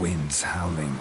Winds howling.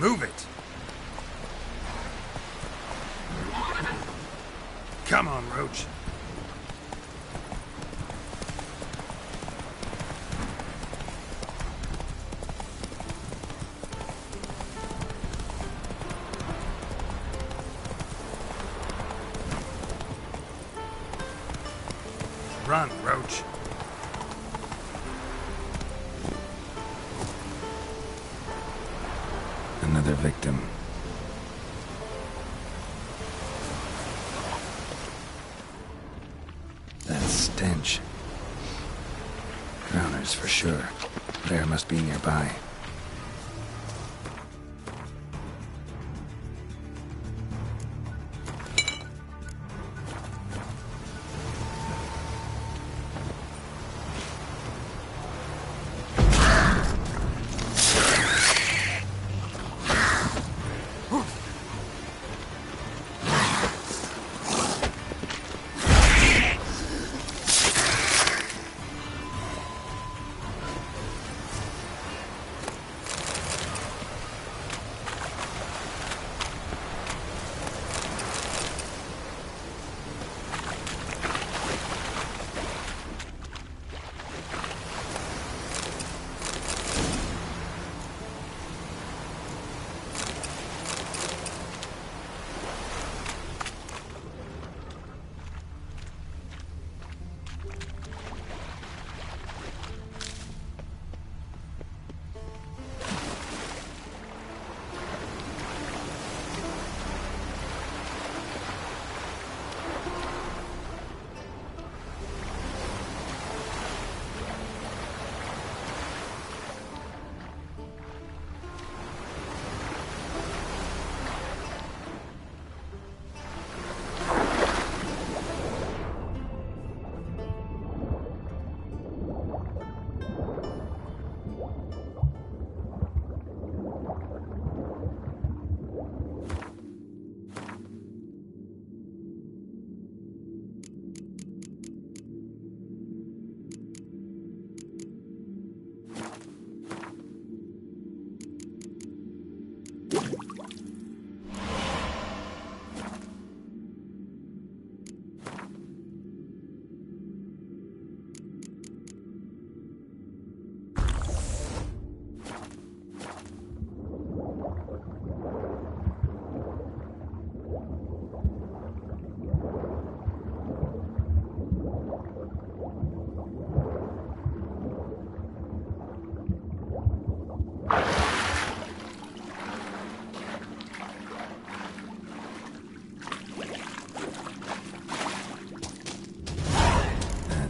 Move it! Come on, Roach. Run, Roach. Another victim. That stench. Drowners for sure. Blair must be nearby.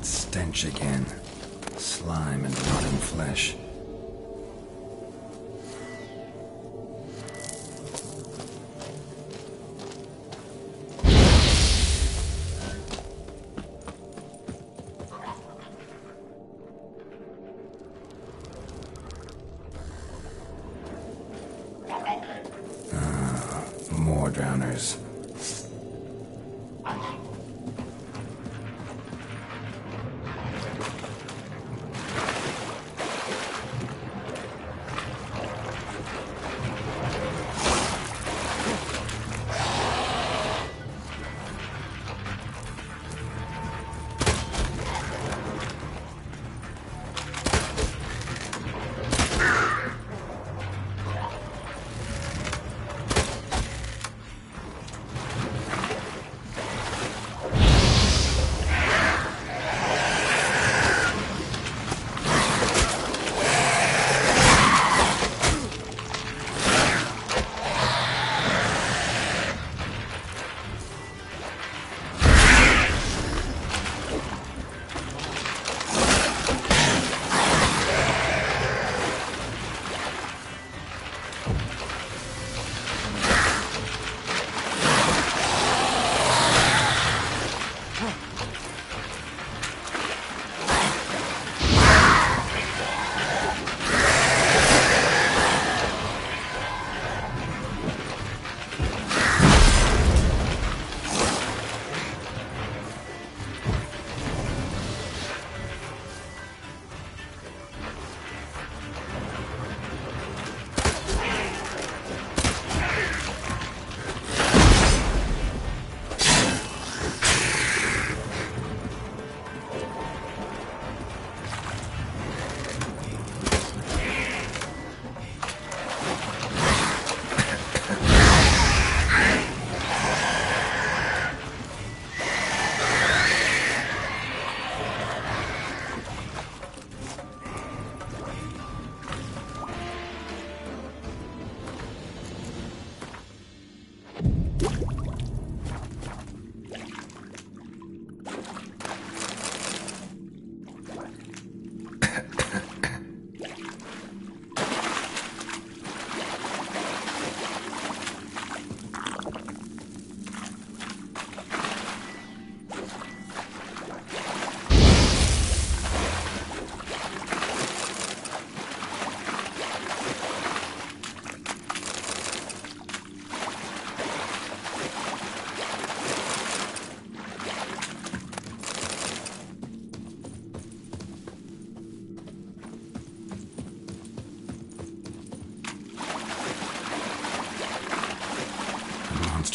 Stench again. Slime and rotting flesh. More drowners.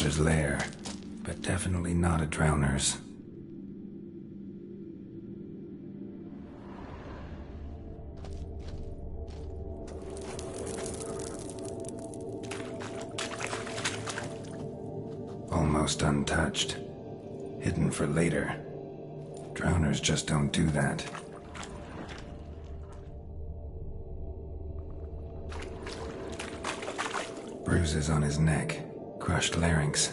monster's lair, but definitely not a drowner's. Almost untouched. Hidden for later. Drowners just don't do that. Bruises on his neck, crushed larynx,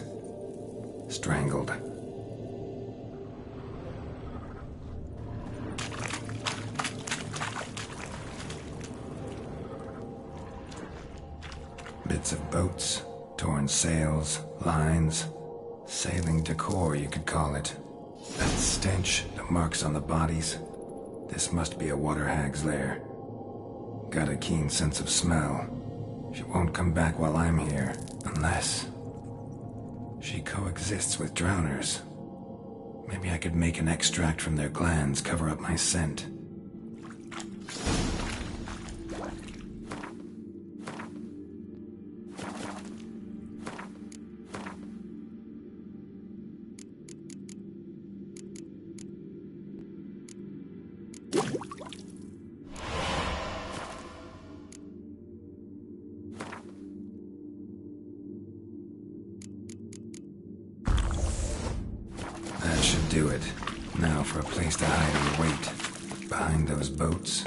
strangled. Bits of boats, torn sails, lines, sailing decor, you could call it. That stench, the marks on the bodies. This must be a water hag's lair. Got a keen sense of smell. She won't come back while I'm here, unless she coexists with drowners. Maybe I could make an extract from their glands cover up my scent. That should do it. Now for a place to hide and wait. Behind those boats.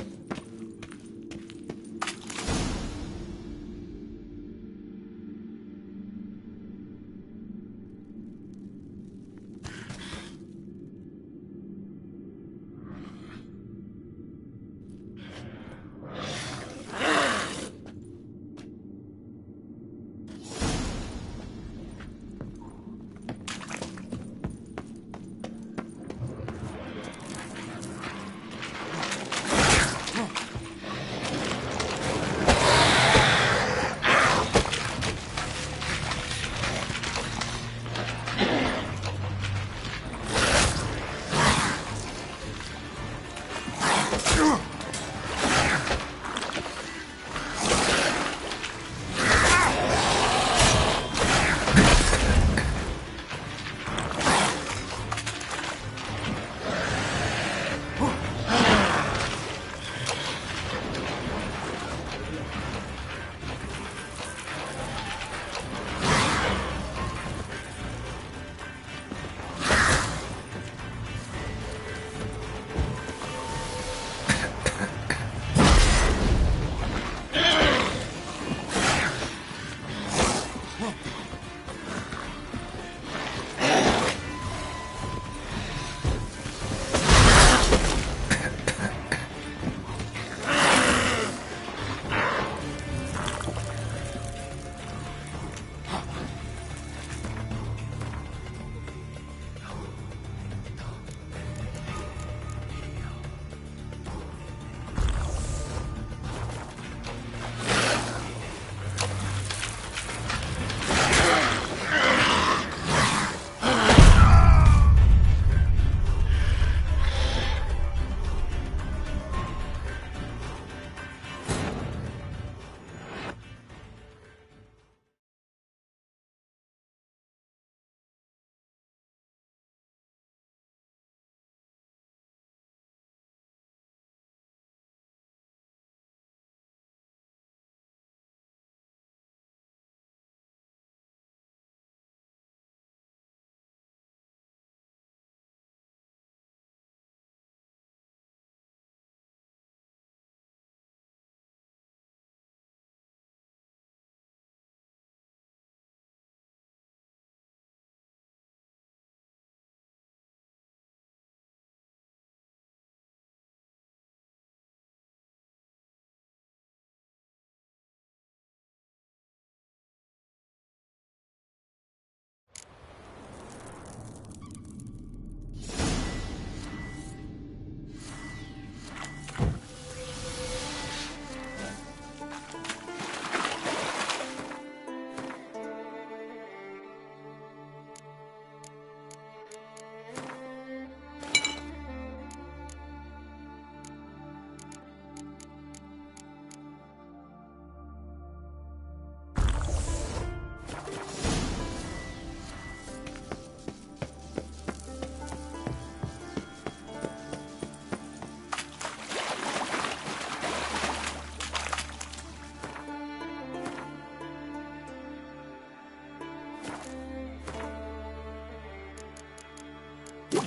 That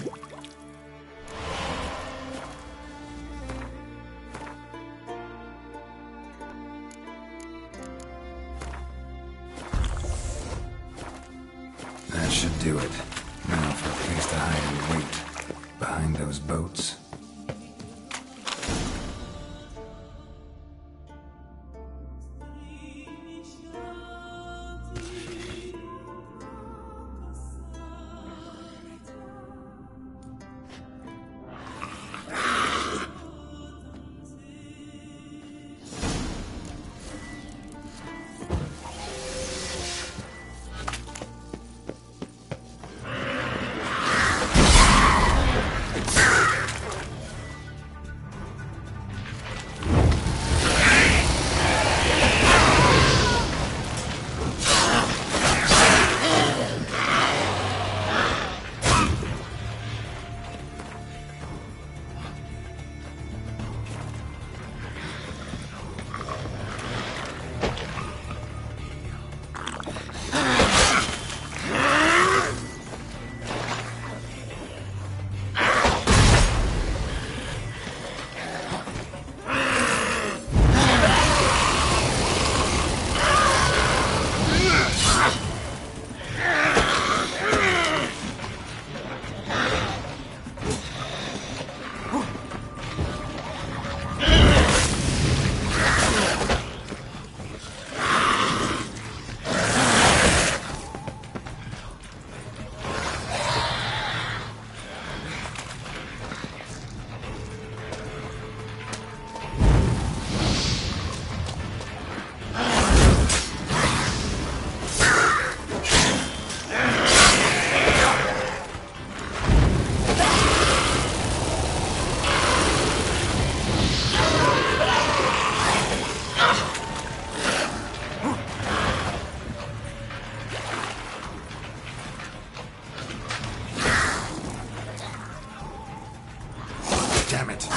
should do it. Now for a place to hide and wait. Behind those boats. Damn it.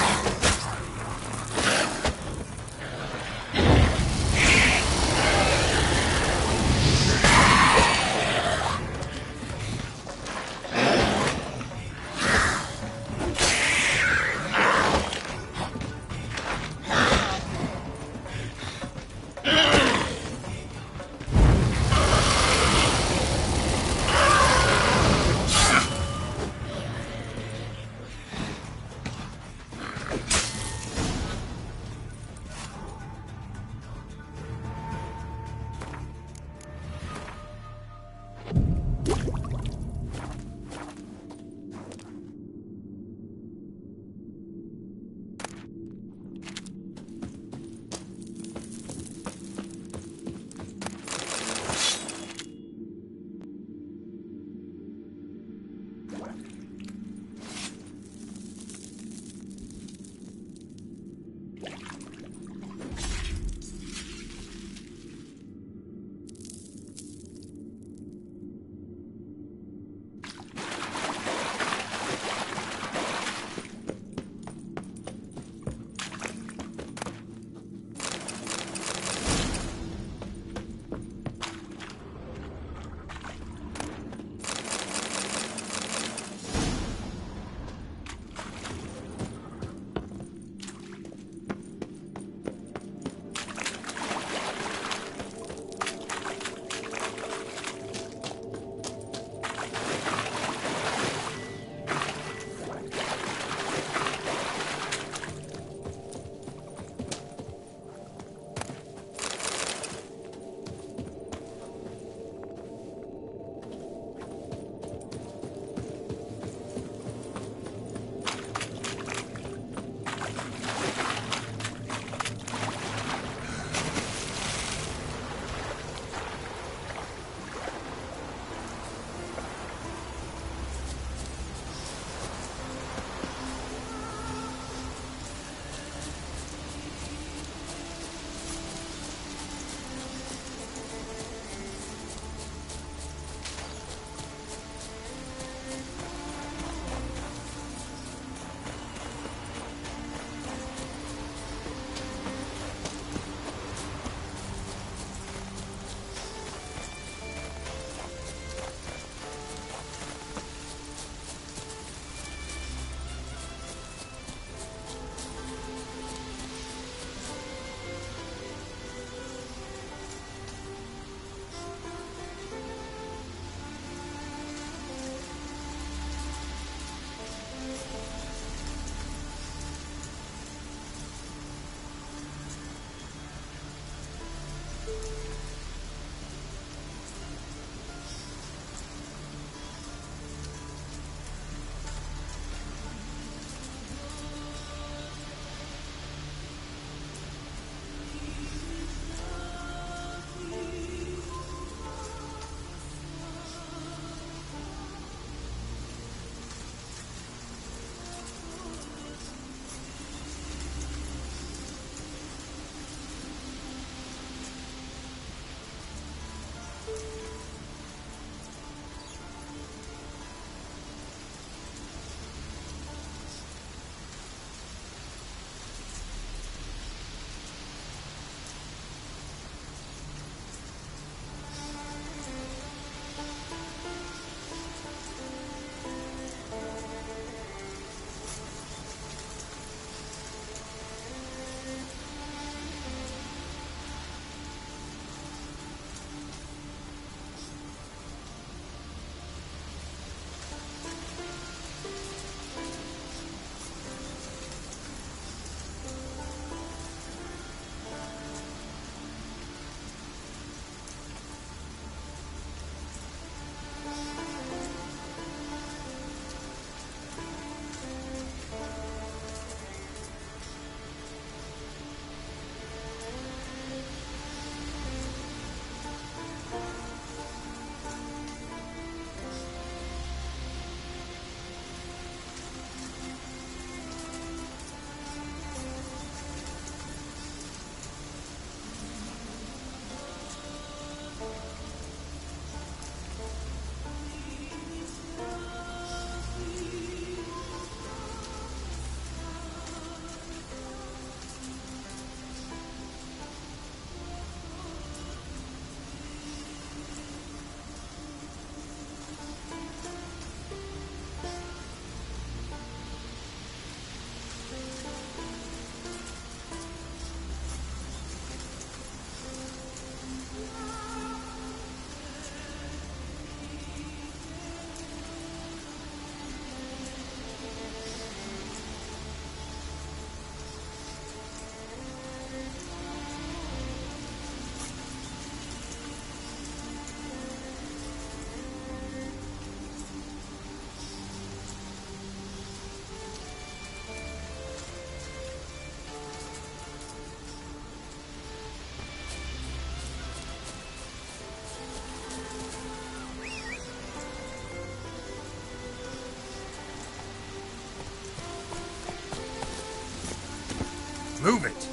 Move it!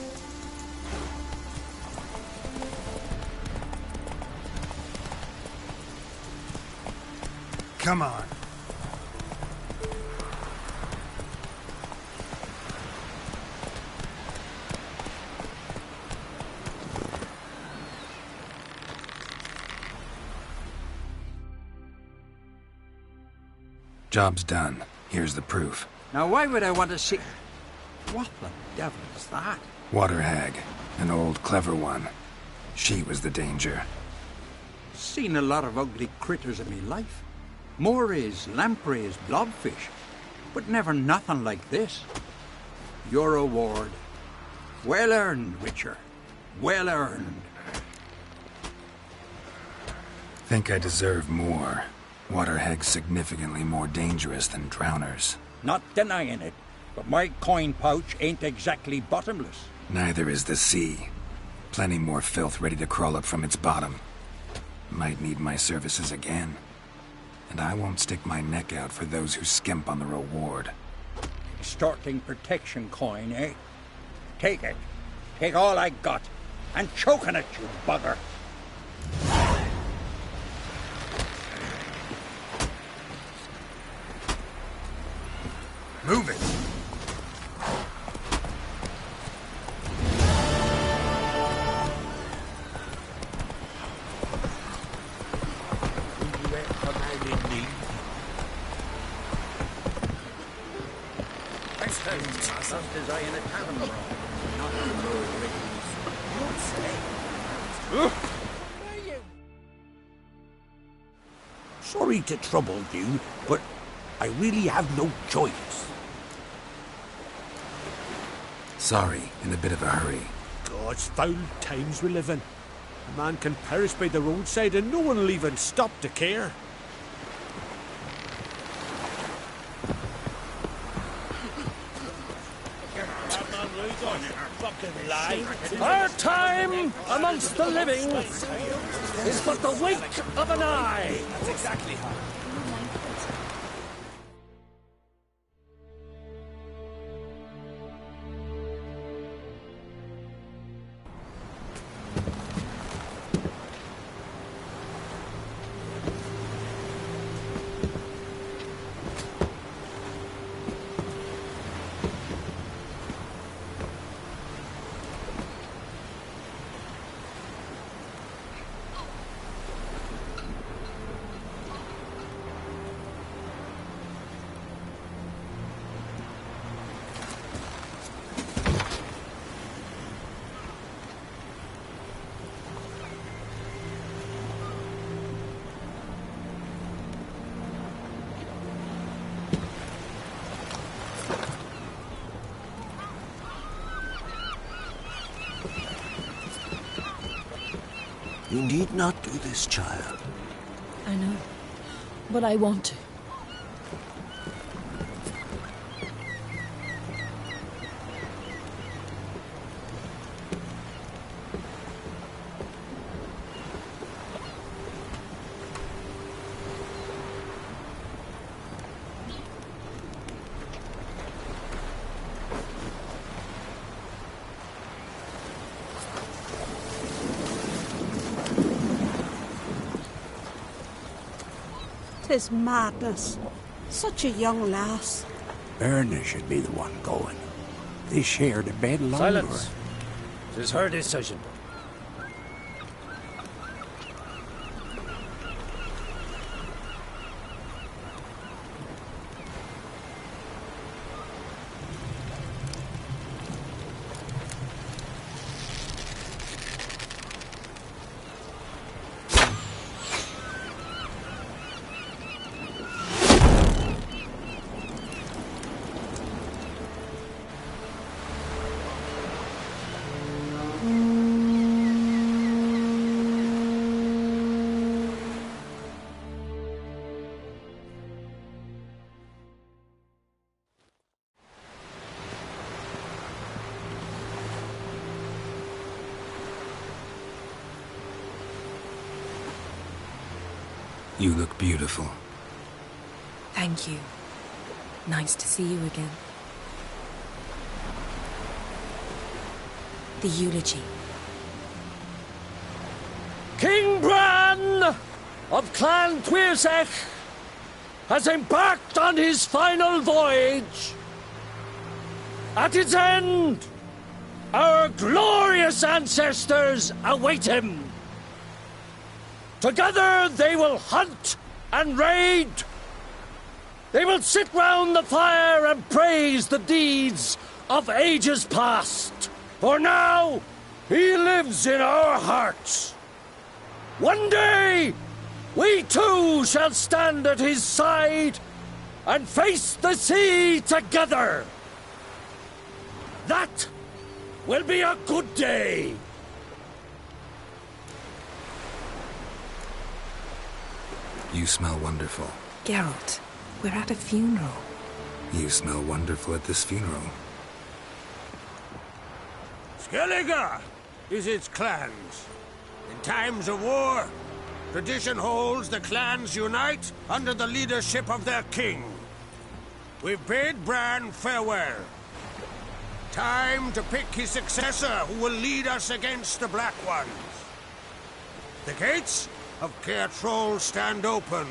Come on. Job's done. Here's the proof. Now why would I want to see... What the devil is that? Water hag. An old, clever one. She was the danger. Seen a lot of ugly critters in me life. Morays, lampreys, blobfish. But never nothing like this. Your award. Well earned, Witcher. Well earned. Think I deserve more. Water hags significantly more dangerous than drowners. Not denying it, but my coin pouch ain't exactly bottomless. Neither is the sea. Plenty more filth ready to crawl up from its bottom. Might need my services again. And I won't stick my neck out for those who skimp on the reward. Extorting protection coin, eh? Take it. Take all I got. And choke on it, you bugger. Move it! Sorry to trouble you, but I really have no choice. Sorry, in a bit of a hurry. God's foul times we live in. A man can perish by the roadside and no one will even stop to care. Our time amongst the living is but the wink of an eye. That's exactly how. You need not do this, child. I know, but I want to. Tis madness. Such a young lass. Erna should be the one going. They shared a bed longer. Silence. It is her decision. You look beautiful. Thank you. Nice to see you again. The eulogy. King Bran of Clan Tuirsech has embarked on his final voyage. At its end, our glorious ancestors await him. Together they will hunt and raid. They will sit round the fire and praise the deeds of ages past. For now, he lives in our hearts. One day, we too shall stand at his side and face the sea together. That will be a good day. You smell wonderful. Geralt, we're at a funeral. You smell wonderful at this funeral. Skellige is its clans. In times of war, tradition holds the clans unite under the leadership of their king. We've bid Bran farewell. Time to pick his successor who will lead us against the Black Ones. The gates of Caer Troll stand open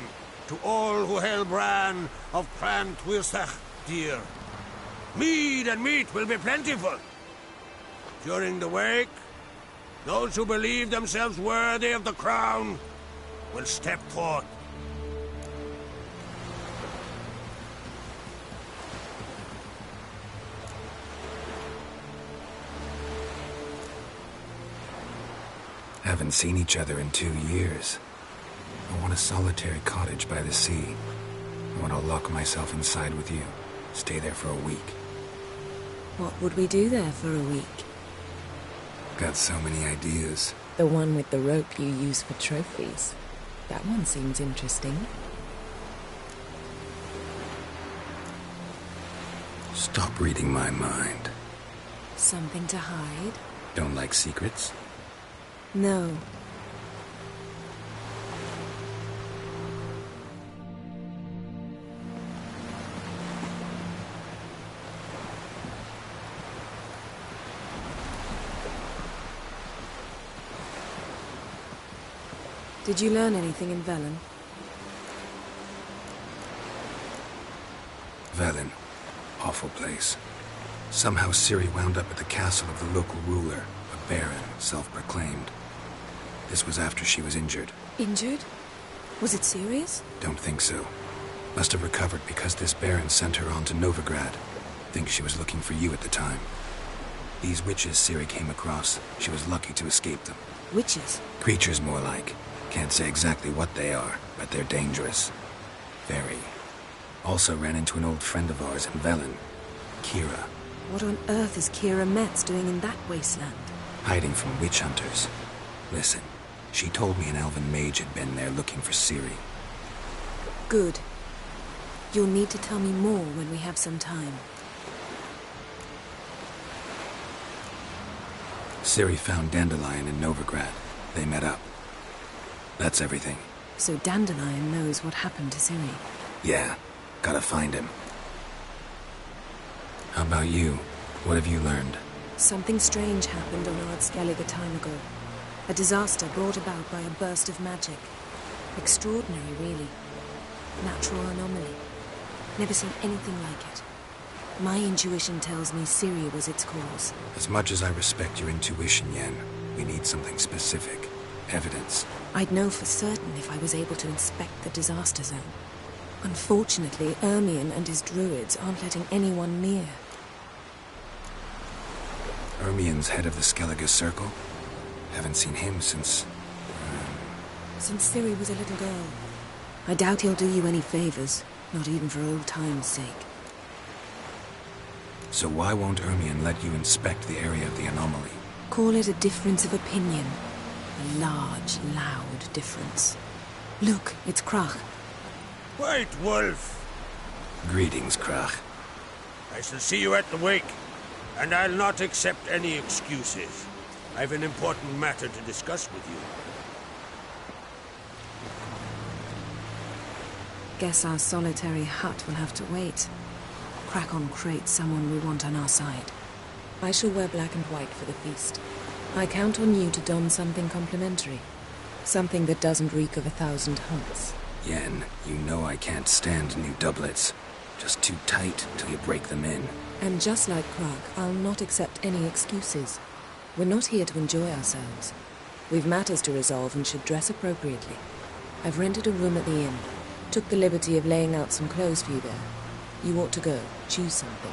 to all who held Bran of Clan Tuirsech dear. Mead and meat will be plentiful. During the wake, those who believe themselves worthy of the crown will step forth. Haven't seen each other in 2 years. I want a solitary cottage by the sea. I want to lock myself inside with you. Stay there for a week. What would we do there for a week? Got so many ideas. The one with the rope you use for trophies. That one seems interesting. Stop reading my mind. Something to hide? Don't like secrets? No. Did you learn anything in Velen? Velen. Awful place. Somehow Ciri wound up at the castle of the local ruler, a baron, self-proclaimed. This was after she was injured. Injured? Was it serious? Don't think so. Must have recovered because this baron sent her on to Novigrad. Think she was looking for you at the time. These witches Ciri came across, she was lucky to escape them. Witches? Creatures more like. Can't say exactly what they are, but they're dangerous. Very. Also ran into an old friend of ours in Velen, Kira. What on earth is Kira Metz doing in that wasteland? Hiding from witch hunters. Listen, she told me an elven mage had been there looking for Ciri. Good. You'll need to tell me more when we have some time. Ciri found Dandelion in Novigrad. They met up. That's everything. So Dandelion knows what happened to Ciri. Yeah, gotta find him. How about you? What have you learned? Something strange happened on Ard Skellige time ago. A disaster brought about by a burst of magic. Extraordinary, really. Natural anomaly. Never seen anything like it. My intuition tells me Ciri was its cause. As much as I respect your intuition, Yen, we need something specific. Evidence. I'd know for certain if I was able to inspect the disaster zone. Unfortunately, Ermion and his druids aren't letting anyone near. Ermion's head of the Skellige Circle? Haven't seen him since... Since Ciri was a little girl. I doubt he'll do you any favors, not even for old time's sake. So why won't Ermion let you inspect the area of the anomaly? Call it a difference of opinion. A large, loud difference. Look, it's Crach. White Wolf! Greetings, Crach. I shall see you at the wake, and I'll not accept any excuses. I've an important matter to discuss with you. Guess our solitary hut will have to wait. Crack on Crate someone we want on our side. I shall wear black and white for the feast. I count on you to don something complimentary. Something that doesn't reek of 1,000 hunts. Yen, you know I can't stand new doublets. Just too tight till you break them in. And just like Krag, I'll not accept any excuses. We're not here to enjoy ourselves. We've matters to resolve and should dress appropriately. I've rented a room at the inn. Took the liberty of laying out some clothes for you there. You ought to go. Choose something.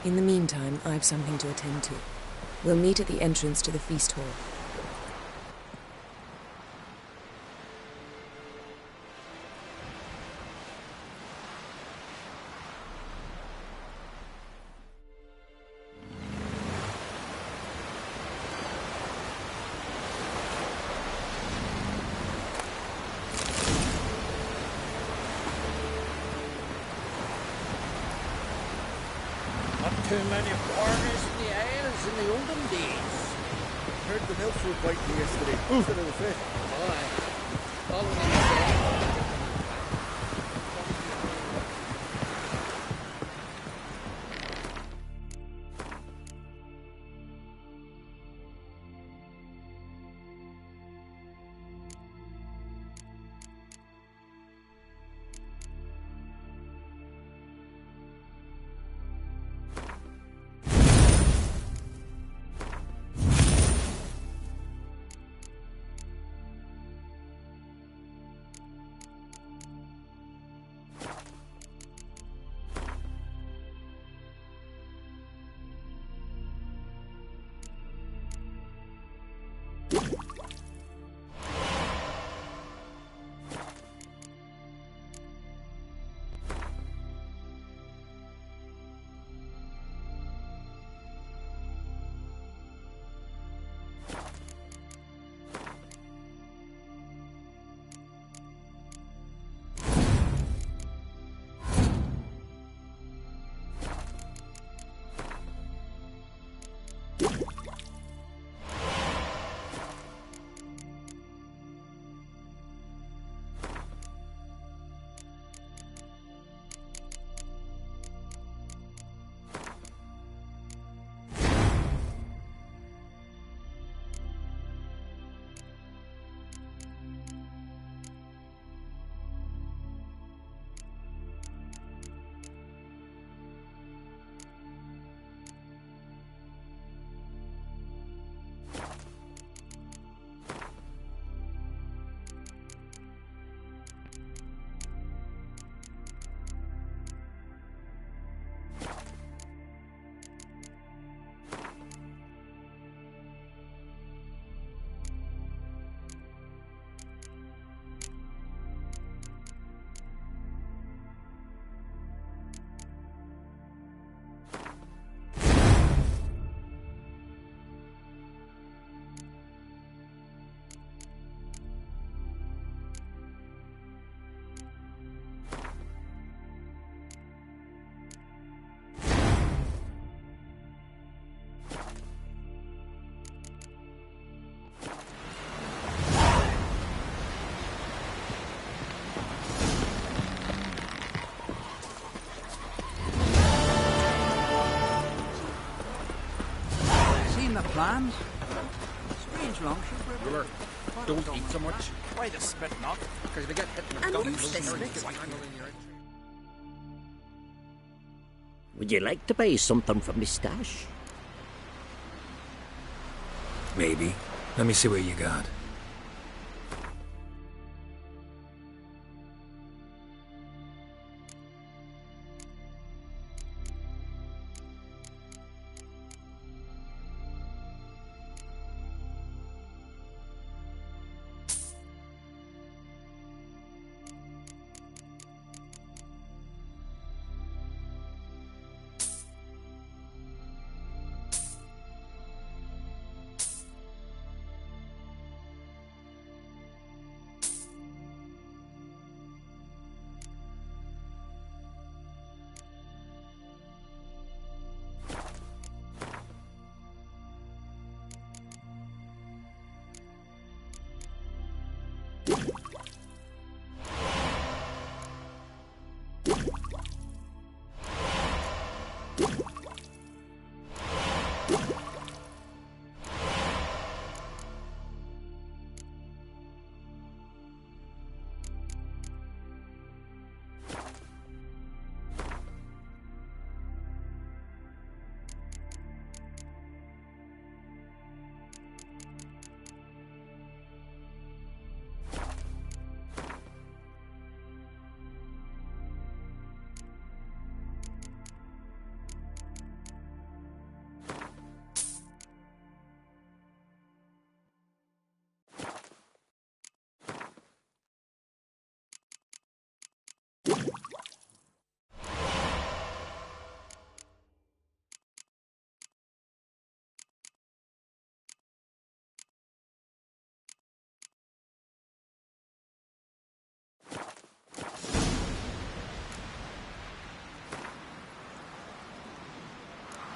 In the meantime, I've something to attend to. We'll meet at the entrance to the feast hall. Not too many foreigners in the Isles in the olden days. Heard the milk were biting yesterday. Instead of the fish. Aye. All in the plans? Strange longship. Ruler, don't eat so much. Why the spit not? Because we get hit in the And gully. who's this Would you like to buy something from me stash? Maybe. Let me see what you got.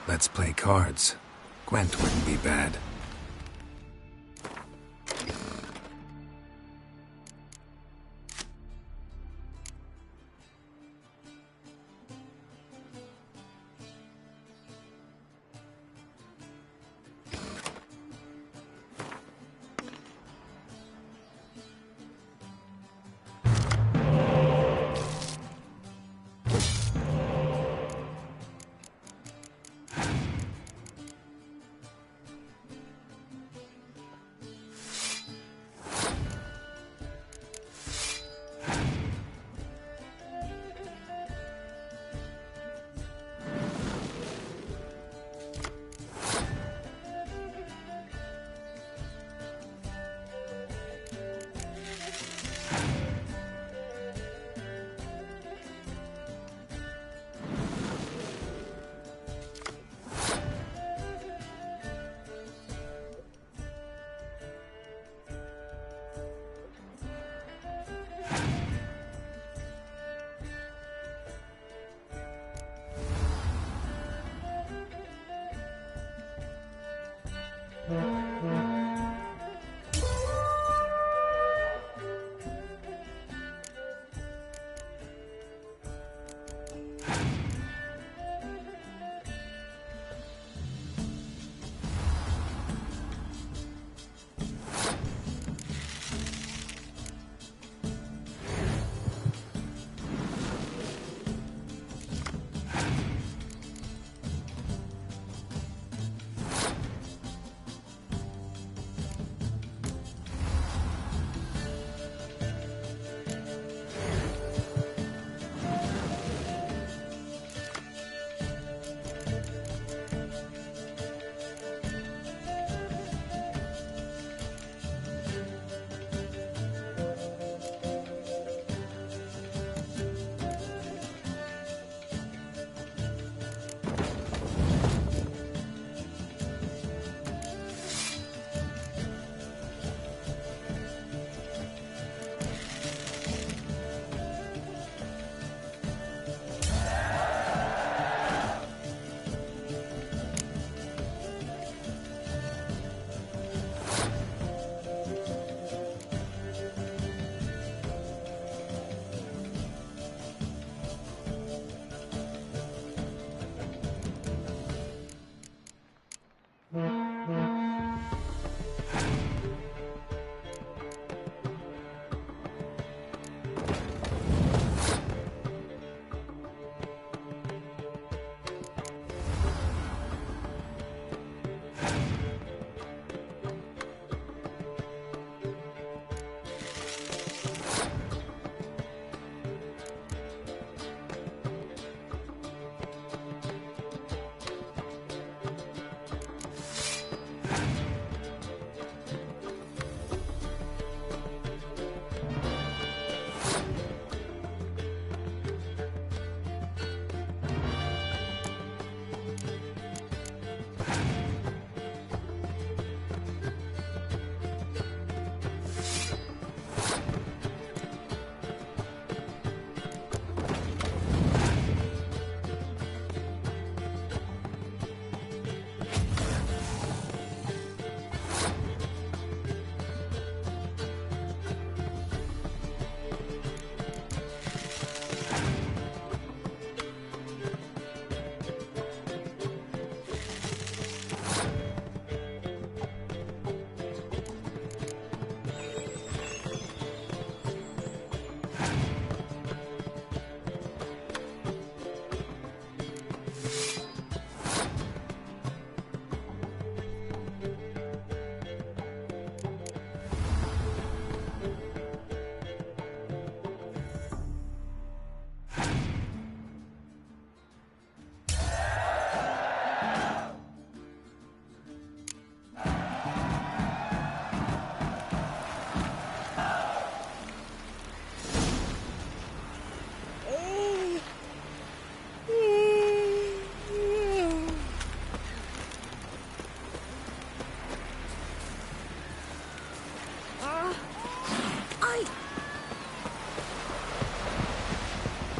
Let's play cards. Gwent wouldn't be bad.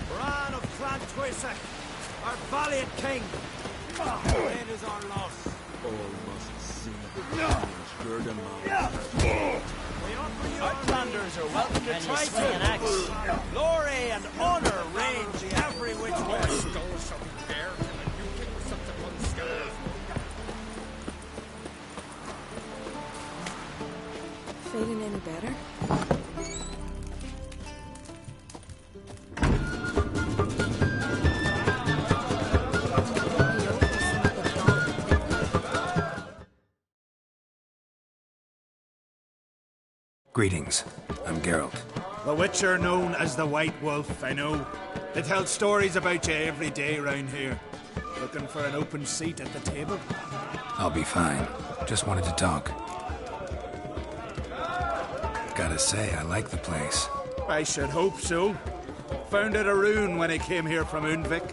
Bran of Clan Twisek, our valiant king, Where is our loss? All must see the change heard among. Outlanders are welcome to try swing an axe. Glory and honor range every which way. Feeling any better? Greetings. I'm Geralt. The Witcher known as the White Wolf, I know. They tell stories about you every day round here. Looking for an open seat at the table? I'll be fine. Just wanted to talk. Gotta say, I like the place. I should hope so. Found it a ruin when I came here from Undvik.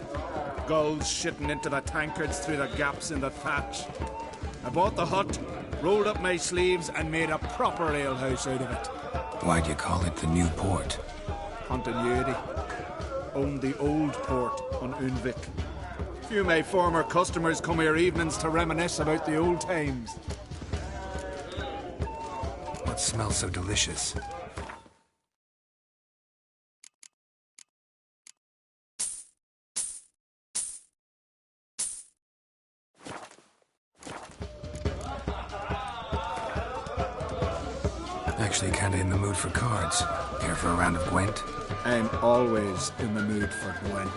Gulls shitting into the tankards through the gaps in the thatch. I bought the hut, rolled up my sleeves, and made a proper alehouse out of it. Why'd you call it the New Port? Continuity. Owned the old port on Undvik. Few of my former customers come here evenings to reminisce about the old times. What smells so delicious? Actually kinda in the mood for cards. Care for a round of Gwent? I'm always in the mood for Gwent.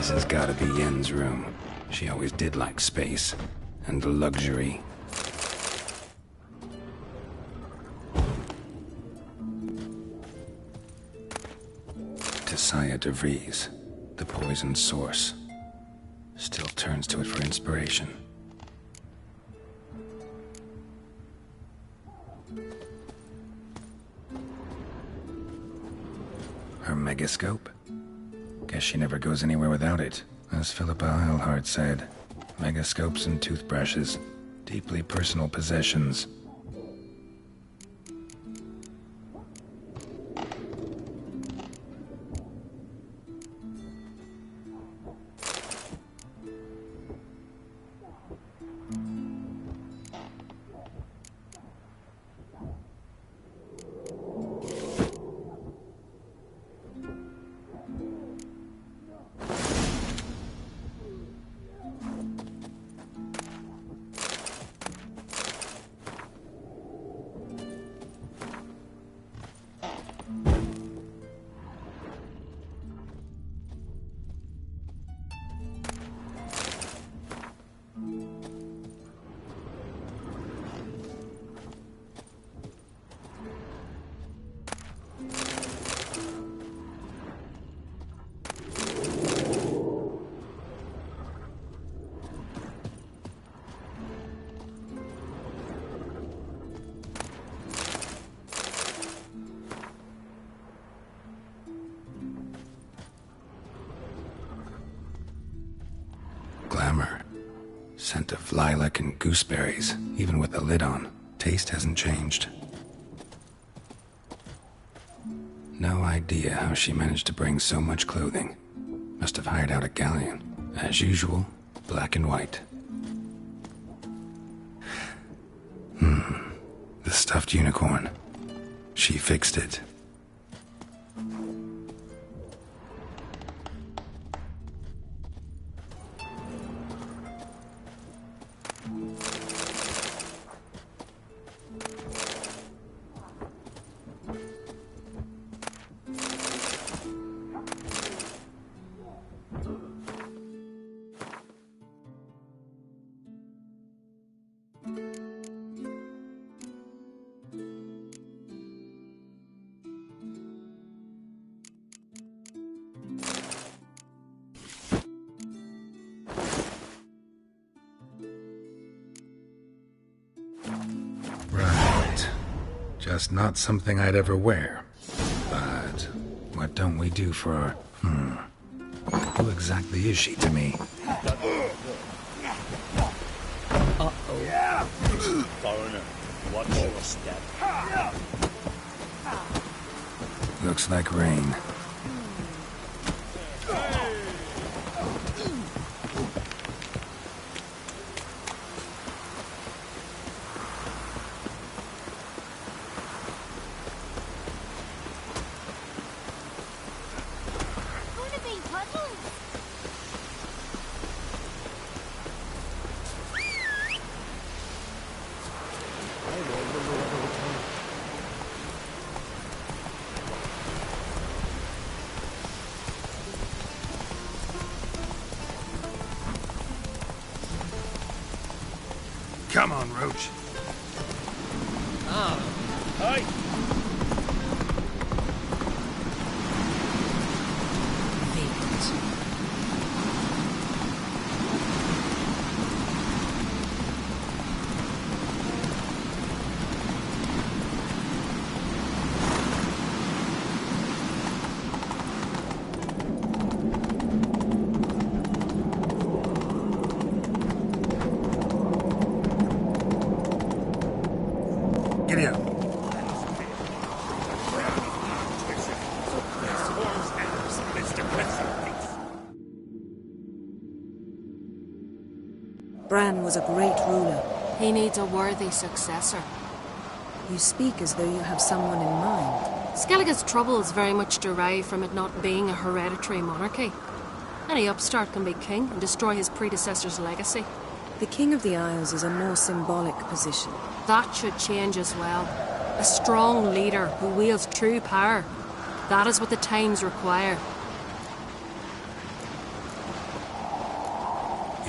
This has gotta be Yen's room. She always did like space and luxury. Tisaya de Vries, the poisoned source, still turns to it for inspiration. Her megascope? Guess she never goes anywhere without it. As Philippa Eilhart said, megascopes and toothbrushes, deeply personal possessions. Glamour. Scent of lilac and gooseberries, even with the lid on. Taste hasn't changed. No idea how she managed to bring so much clothing. Must have hired out a galleon. As usual, black and white. The stuffed unicorn. She fixed it. Right. Just not something I'd ever wear. But what don't we do for our... Who exactly is she to me? Foreigner, watch your step. Looks like rain. Come on, Roach. Hey! Giddy up. Bran was a great ruler. He needs a worthy successor. You speak as though you have someone in mind. Skellige's troubles very much derive from it not being a hereditary monarchy. Any upstart can be king and destroy his predecessor's legacy. The King of the Isles is a more symbolic position. That should change as well. A strong leader who wields true power. That is what the times require.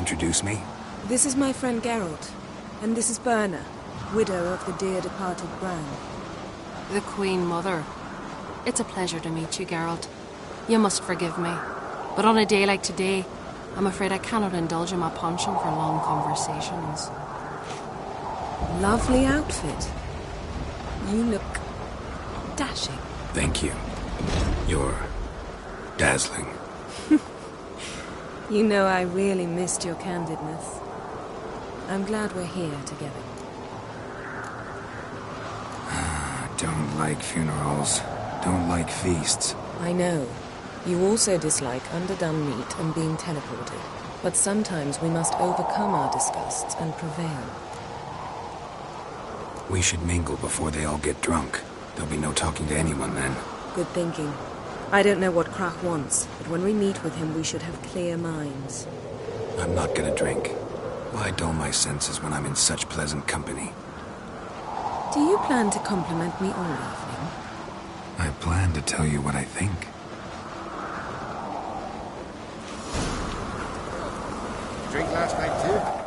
Introduce me? This is my friend Geralt, and this is Birna, widow of the dear departed Bran. The Queen Mother. It's a pleasure to meet you, Geralt. You must forgive me, but on a day like today, I'm afraid I cannot indulge in my penchant for long conversations. Lovely outfit. You look dashing. Thank you. You're dazzling. You know I really missed your candidness. I'm glad we're here together. Don't like funerals. Don't like feasts. I know. You also dislike underdone meat and being teleported. But sometimes we must overcome our disgusts and prevail. We should mingle before they all get drunk. There'll be no talking to anyone then. Good thinking. I don't know what Crach wants, but when we meet with him we should have clear minds. I'm not gonna drink. Why dull my senses when I'm in such pleasant company? Do you plan to compliment me all evening? I plan to tell you what I think. Drink last night too?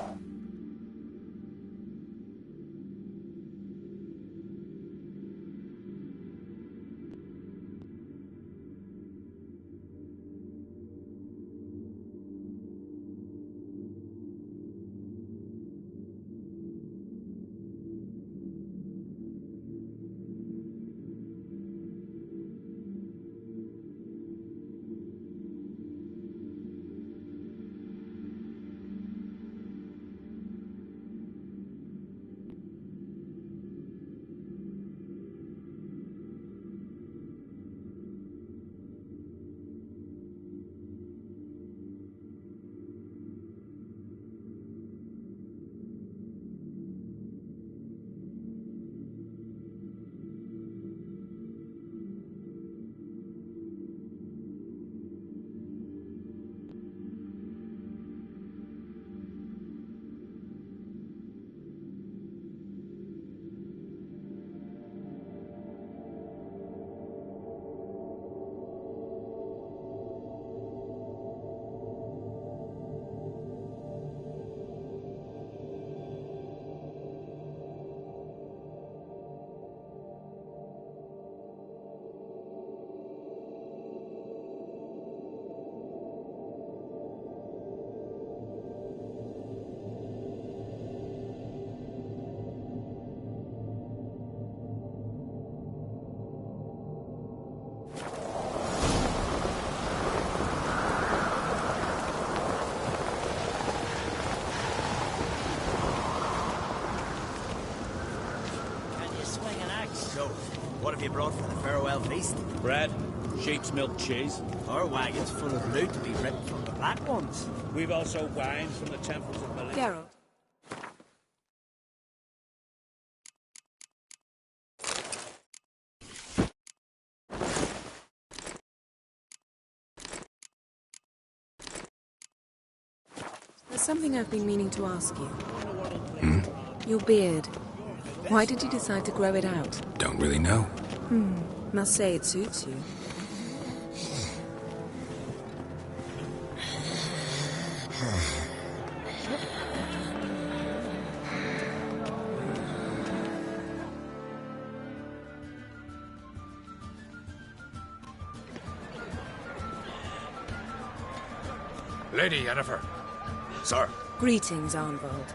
What have you brought for the farewell feast? Bread, sheep's milk cheese. Our wagon's full of loot to be ripped from the black ones. We've also wine from the temples of Melita. Geralt. There's something I've been meaning to ask you. Your beard. Why did you decide to grow it out? Don't really know. Must say it suits you. Lady Yennefer. Sir. Greetings, Arnvald.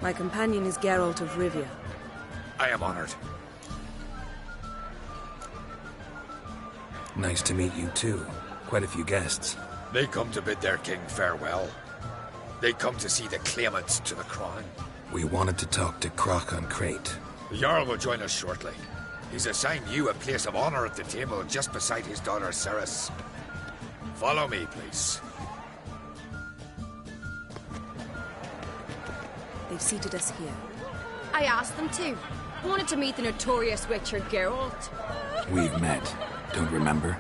My companion is Geralt of Rivia. I am honored. Nice to meet you too. Quite a few guests. They come to bid their king farewell. They come to see the claimants to the crown. We wanted to talk to Crach on Crate. The Jarl will join us shortly. He's assigned you a place of honor at the table just beside his daughter Cerys. Follow me, please. They've seated us here. I asked them to. Wanted to meet the notorious witcher Geralt. We've met. Don't remember?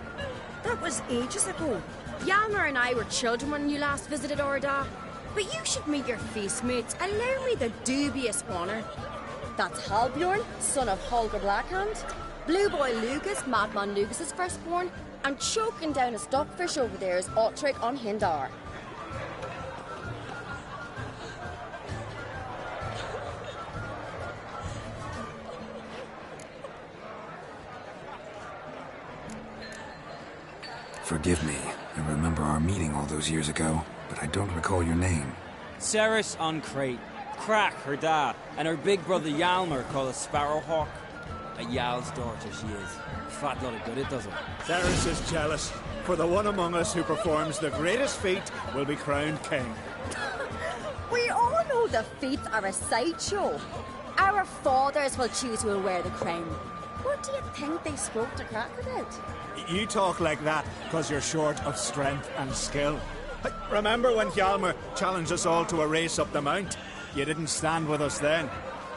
That was ages ago. Hjalmar and I were children when you last visited Orda. But you should meet your feast mates. Allow me the dubious honor. That's Halbjorn, son of Holger Blackhand. Blue Boy Lugus, Madman Lugus' firstborn. And choking down a stockfish over there is Otrek on Hindar. Forgive me. I remember our meeting all those years ago, but I don't recall your name. Cerys on Crate. Crack, her dad, and her big brother Yalmer called a Sparrowhawk. A Yal's daughter she is. Fat lot of good it does it. Cerys is jealous, for the one among us who performs the greatest feat will be crowned king. We all know the feats are a sideshow. Our fathers will choose who will wear the crown. What do you think they spoke to Crack about? You talk like that because you're short of strength and skill. Remember when Hjalmar challenged us all to a race up the mount? You didn't stand with us then.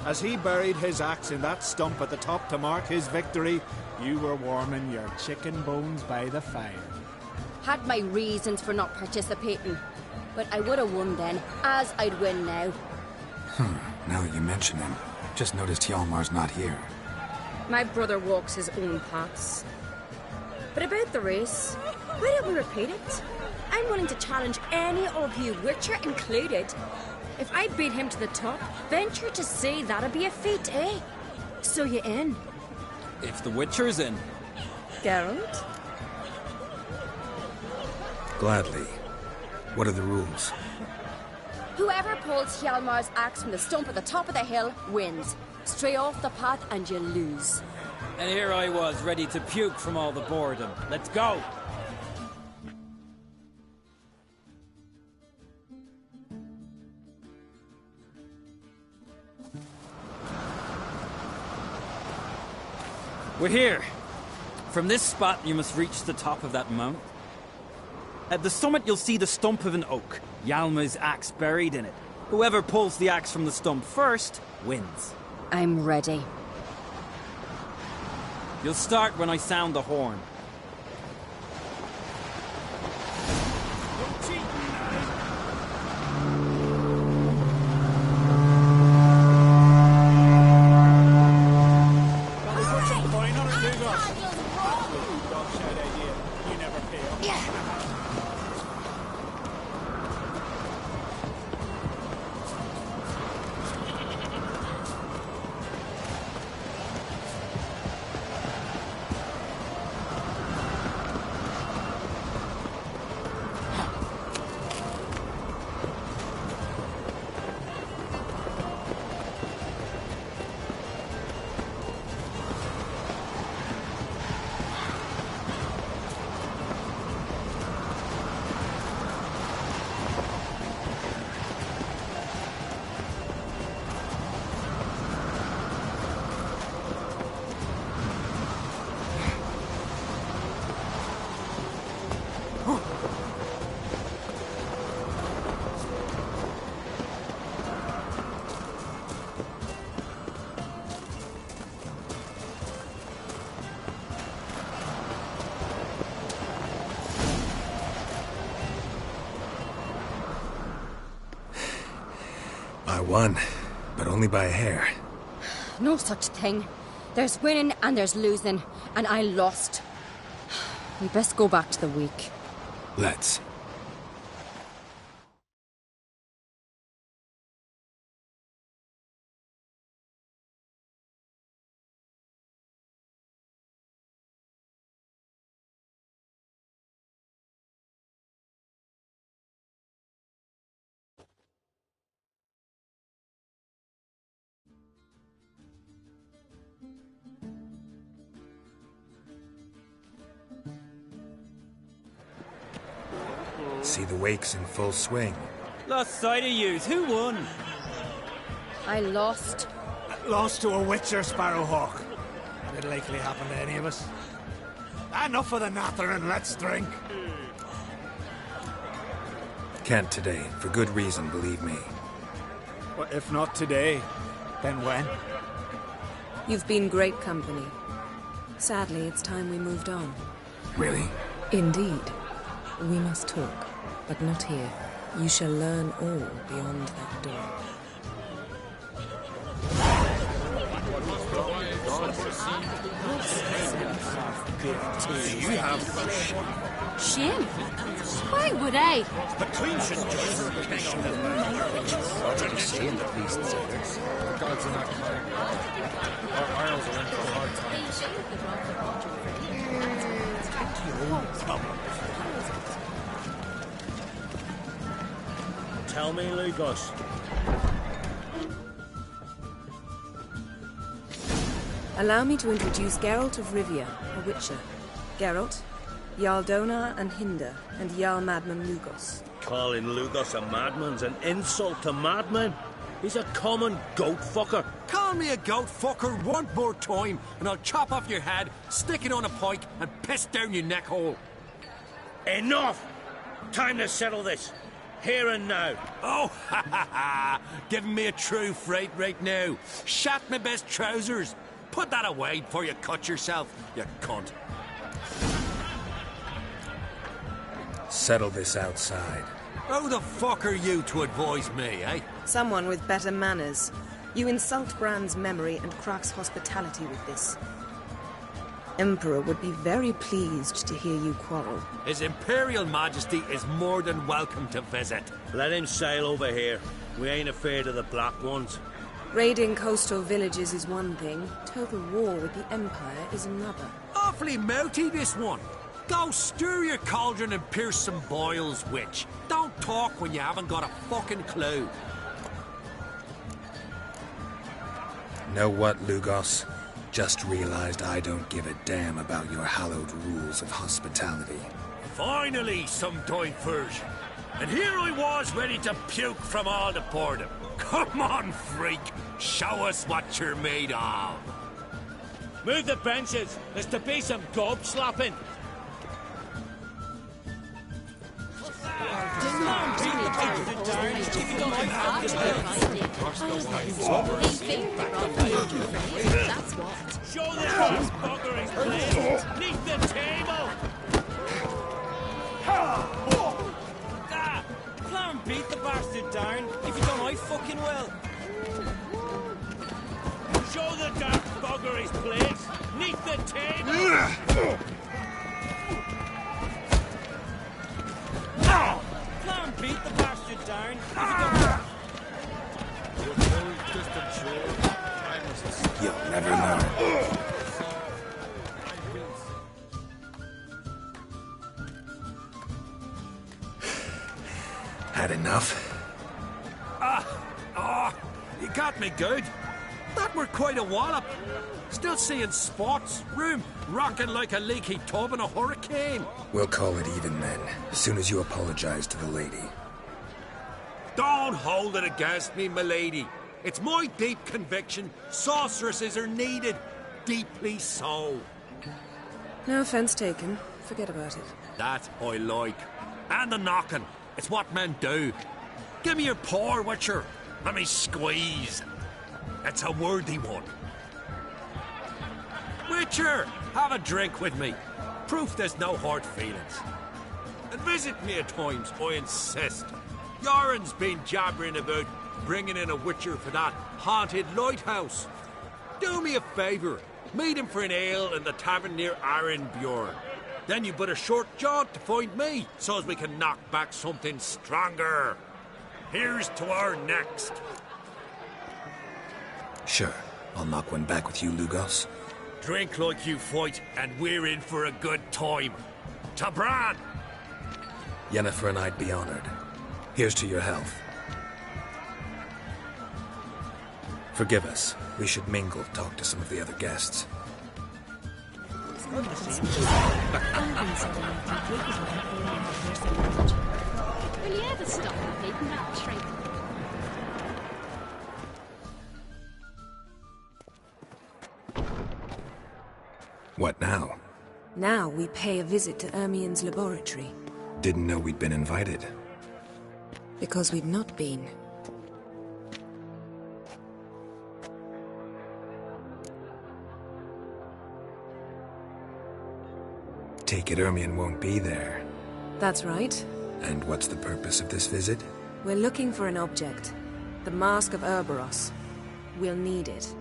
As he buried his axe in that stump at the top to mark his victory, you were warming your chicken bones by the fire. Had my reasons for not participating, but I would have won then, as I'd win now. Now that you mention him, just noticed Hjalmar's not here. My brother walks his own paths. But about the race, why don't we repeat it? I'm willing to challenge any of you, Witcher included. If I beat him to the top, venture to say that'd be a feat, eh? So you in? If the Witcher's in. Geralt? Gladly. What are the rules? Whoever pulls Hjalmar's axe from the stump at the top of the hill wins. Stray off the path and you lose. And here I was, ready to puke from all the boredom. Let's go! We're here. From this spot, you must reach the top of that mount. At the summit, you'll see the stump of an oak, Hjalmar's axe buried in it. Whoever pulls the axe from the stump first wins. I'm ready. You'll start when I sound the horn. I won, but only by a hair. No such thing. There's winning and there's losing, and I lost. We best go back to the week. Let's. See the wakes in full swing. Lost sight of yous. Who won? I lost. Lost to a Witcher, Sparrowhawk. It'll likely happen to any of us. Enough of the natter and let's drink. Can't today, for good reason, believe me. Well, if not today, then when? You've been great company. Sadly, it's time we moved on. Really? Indeed. We must talk, but not here. You shall learn all beyond that door. You have Shame? Why would I? the queen should join the king. Roger to see in the beasts. The gods are not kind. Our isles are in for a hard time. Tell me, Lugos. Allow me to introduce Geralt of Rivia, a Witcher. Geralt, Jarl Donar and Hinder, and Jarl Madman Lugos. Calling Lugos a madman's an insult to madmen. He's a common goat fucker. Call me a goat fucker one more time, and I'll chop off your head, stick it on a pike, and piss down your neck hole. Enough! Time to settle this. Here and now. Oh, ha ha ha! Giving me a true fright right now. Shat my best trousers. Put that away before you cut yourself, you cunt. Settle this outside. Who the fuck are you to advise me, eh? Someone with better manners. You insult Bran's memory and Crach's hospitality with this. Emperor would be very pleased to hear you quarrel. His Imperial Majesty is more than welcome to visit. Let him sail over here. We ain't afraid of the Black Ones. Raiding coastal villages is one thing. Total war with the Empire is another. Awfully melty, this one. Go stir your cauldron and pierce some boils, witch. Don't talk when you haven't got a fucking clue. Know what, Lugos? Just realized I don't give a damn about your hallowed rules of hospitality. Finally, some diversion. And here I was ready to puke from all the boredom. Come on, freak. Show us what you're made of. Move the benches. There's to be some gob slapping. That's what. Show this bugger his place. Neath the table. Plan beat the bastard down. If you don't, I fucking will. Show the dark bugger his place. Neath the table. Plan beat the bastard down. If you don't. You'll never know. Had enough? You got me good. That were quite a wallop. Still seeing spots, room rocking like a leaky tub in a hurricane. We'll call it even then, as soon as you apologize to the lady. Don't hold it against me, milady. It's my deep conviction sorceresses are needed. Deeply so. No offense taken. Forget about it. That I like. And the knocking. It's what men do. Give me your paw, Witcher. Let me squeeze. It's a worthy one. Witcher, have a drink with me. Proof there's no hard feelings. And visit me at times, I insist. Yoren's been jabbering about bringing in a Witcher for that haunted lighthouse. Do me a favour. Meet him for an ale in the tavern near Arenbjorn. Then you but a short jaunt to find me, so as we can knock back something stronger. Here's to our next. Sure, I'll knock one back with you, Lugos. Drink like you fight, and we're in for a good time. To Bran! Yennefer and I'd be honored. Here's to your health. Forgive us. We should mingle, talk to some of the other guests. Will you ever stop repeating that trick? What now? Now we pay a visit to Ermien's laboratory. Didn't know we'd been invited. Because we've not been. Take it Ermien won't be there. That's right. And what's the purpose of this visit? We're looking for an object. The Mask of Urboros. We'll need it.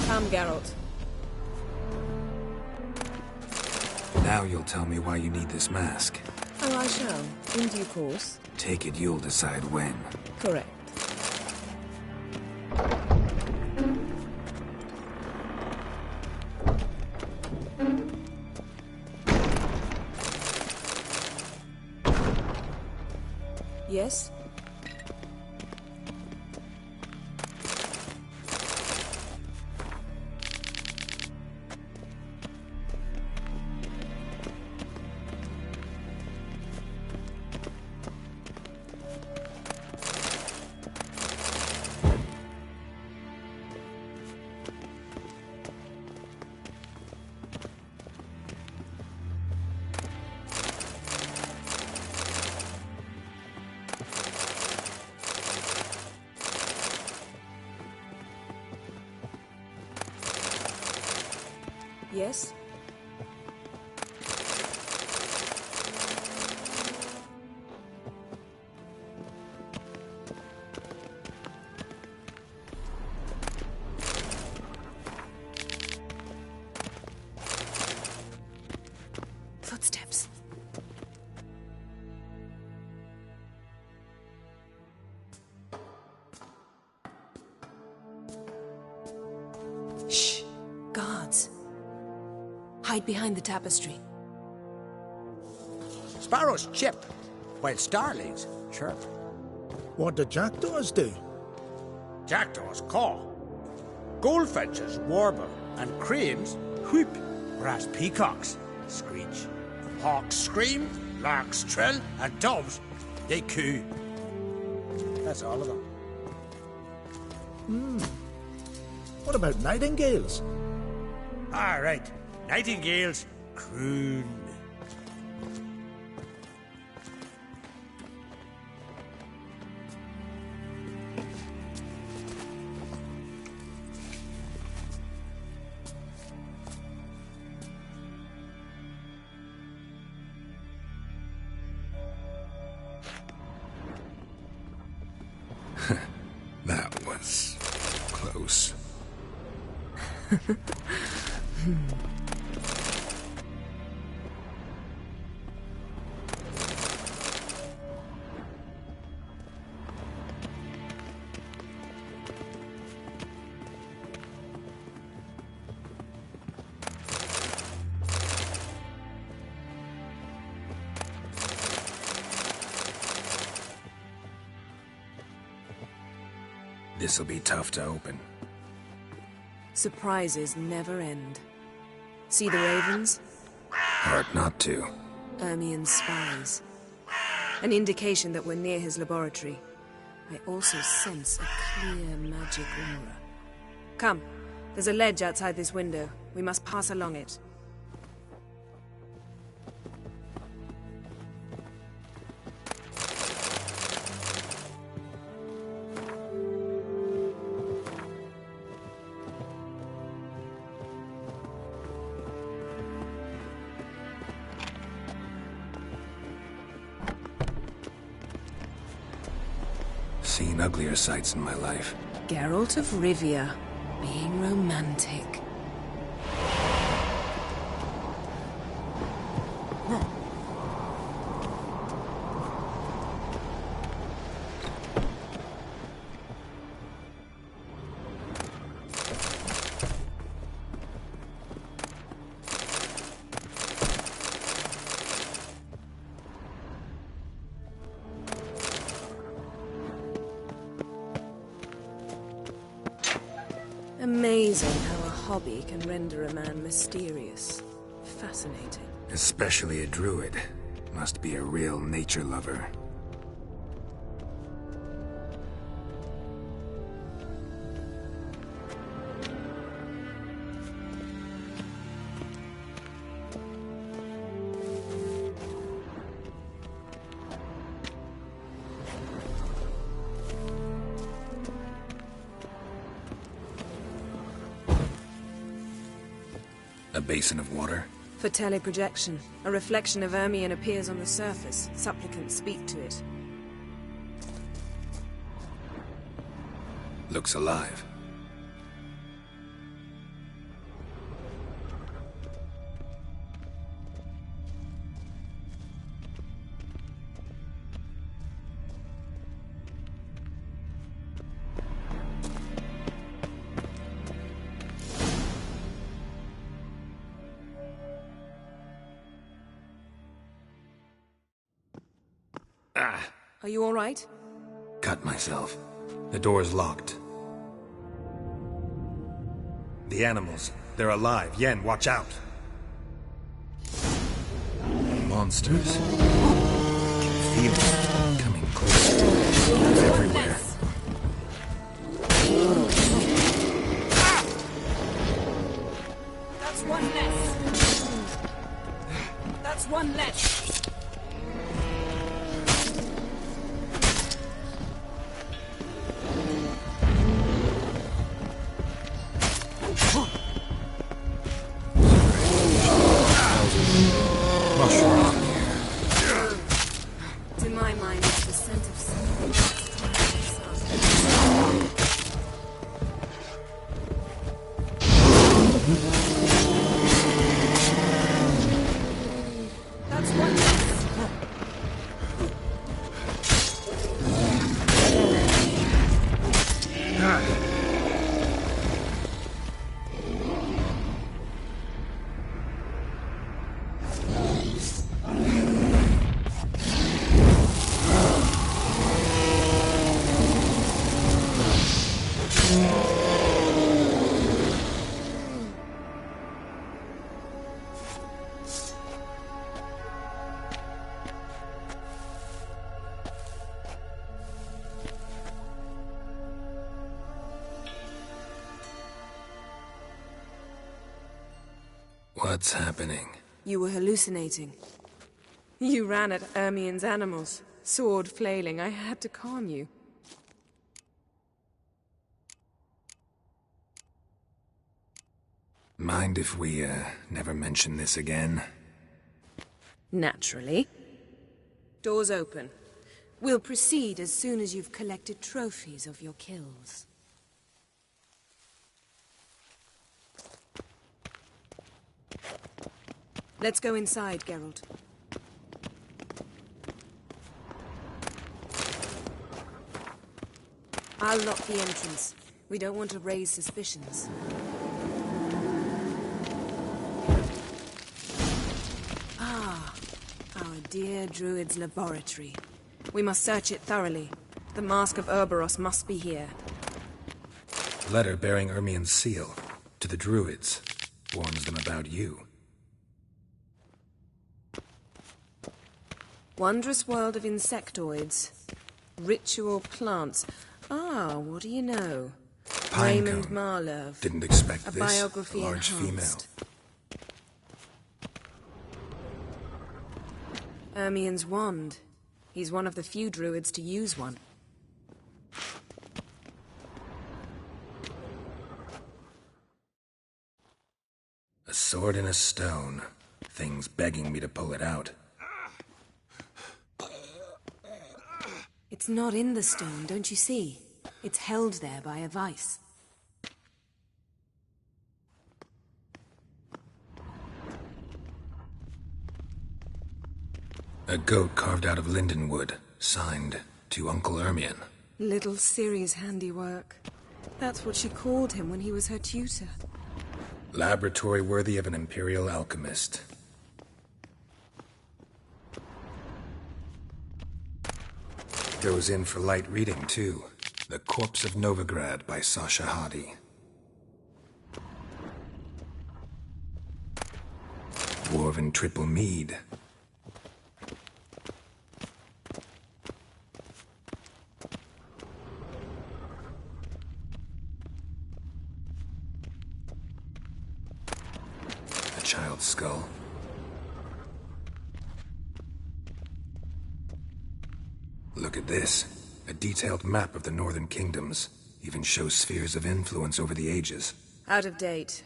Come, Geralt. Now you'll tell me why you need this mask. Oh, I shall. In due course. Take it you'll decide when. Yes? Yes? Footsteps. Shh! Guards. Hide behind the tapestry. Sparrows chip, while starlings chirp. What do jackdaws do? Jackdaws caw. Goldfinches warble, and cranes whoop, whereas peacocks screech. Hawks scream, larks trill, and doves, they coo. That's all of them. What about nightingales? All right, nightingales croon. That was close. This'll be tough to open. Surprises never end. See the ravens? Hard not to. Ermien's spies. An indication that we're near his laboratory. I also sense a clear magic aura. Come, there's a ledge outside this window. We must pass along it. Seen uglier sights in my life. Geralt of Rivia, being romantic. Amazing how a hobby can render a man mysterious. Fascinating. Especially a druid. Must be a real nature lover. A basin of water? For teleprojection. A reflection of Ermien appears on the surface. Supplicants speak to it. Looks alive. Are you all right? Cut myself. The door's locked. The animals. They're alive. Yen, watch out. Monsters? I can feel it coming close. Everywhere. That's one less. That's one less. To my mind, it's the scent of something. That's one less. What's happening? You were hallucinating. You ran at Ermien's animals, sword flailing. I had to calm you. Mind if we, never mention this again? Naturally. Doors open. We'll proceed as soon as you've collected trophies of your kills. Let's go inside, Geralt. I'll lock the entrance. We don't want to raise suspicions. Ah, our dear Druid's laboratory. We must search it thoroughly. The Mask of Ouroboros must be here. Letter bearing Ermien's seal to the Druids. Warns them about you. Wondrous world of insectoids. Ritual plants. Ah, what do you know? Raymond Marlove. Didn't expect a this. Biography A large enhanced. Ermien's wand. He's one of the few druids to use one. A sword and a stone. Things begging me to pull it out. It's not in the stone, don't you see? It's held there by a vice. A goat carved out of lindenwood, signed to Uncle Ermien. Little Ciri's handiwork. That's what she called him when he was her tutor. Laboratory worthy of an imperial alchemist. Goes in for light reading, too. The Corpse of Novigrad by Sasha Hadi. Dwarven Triple Mead. A child's skull. Look at this. A detailed map of the Northern Kingdoms. Even shows spheres of influence over the ages. Out of date.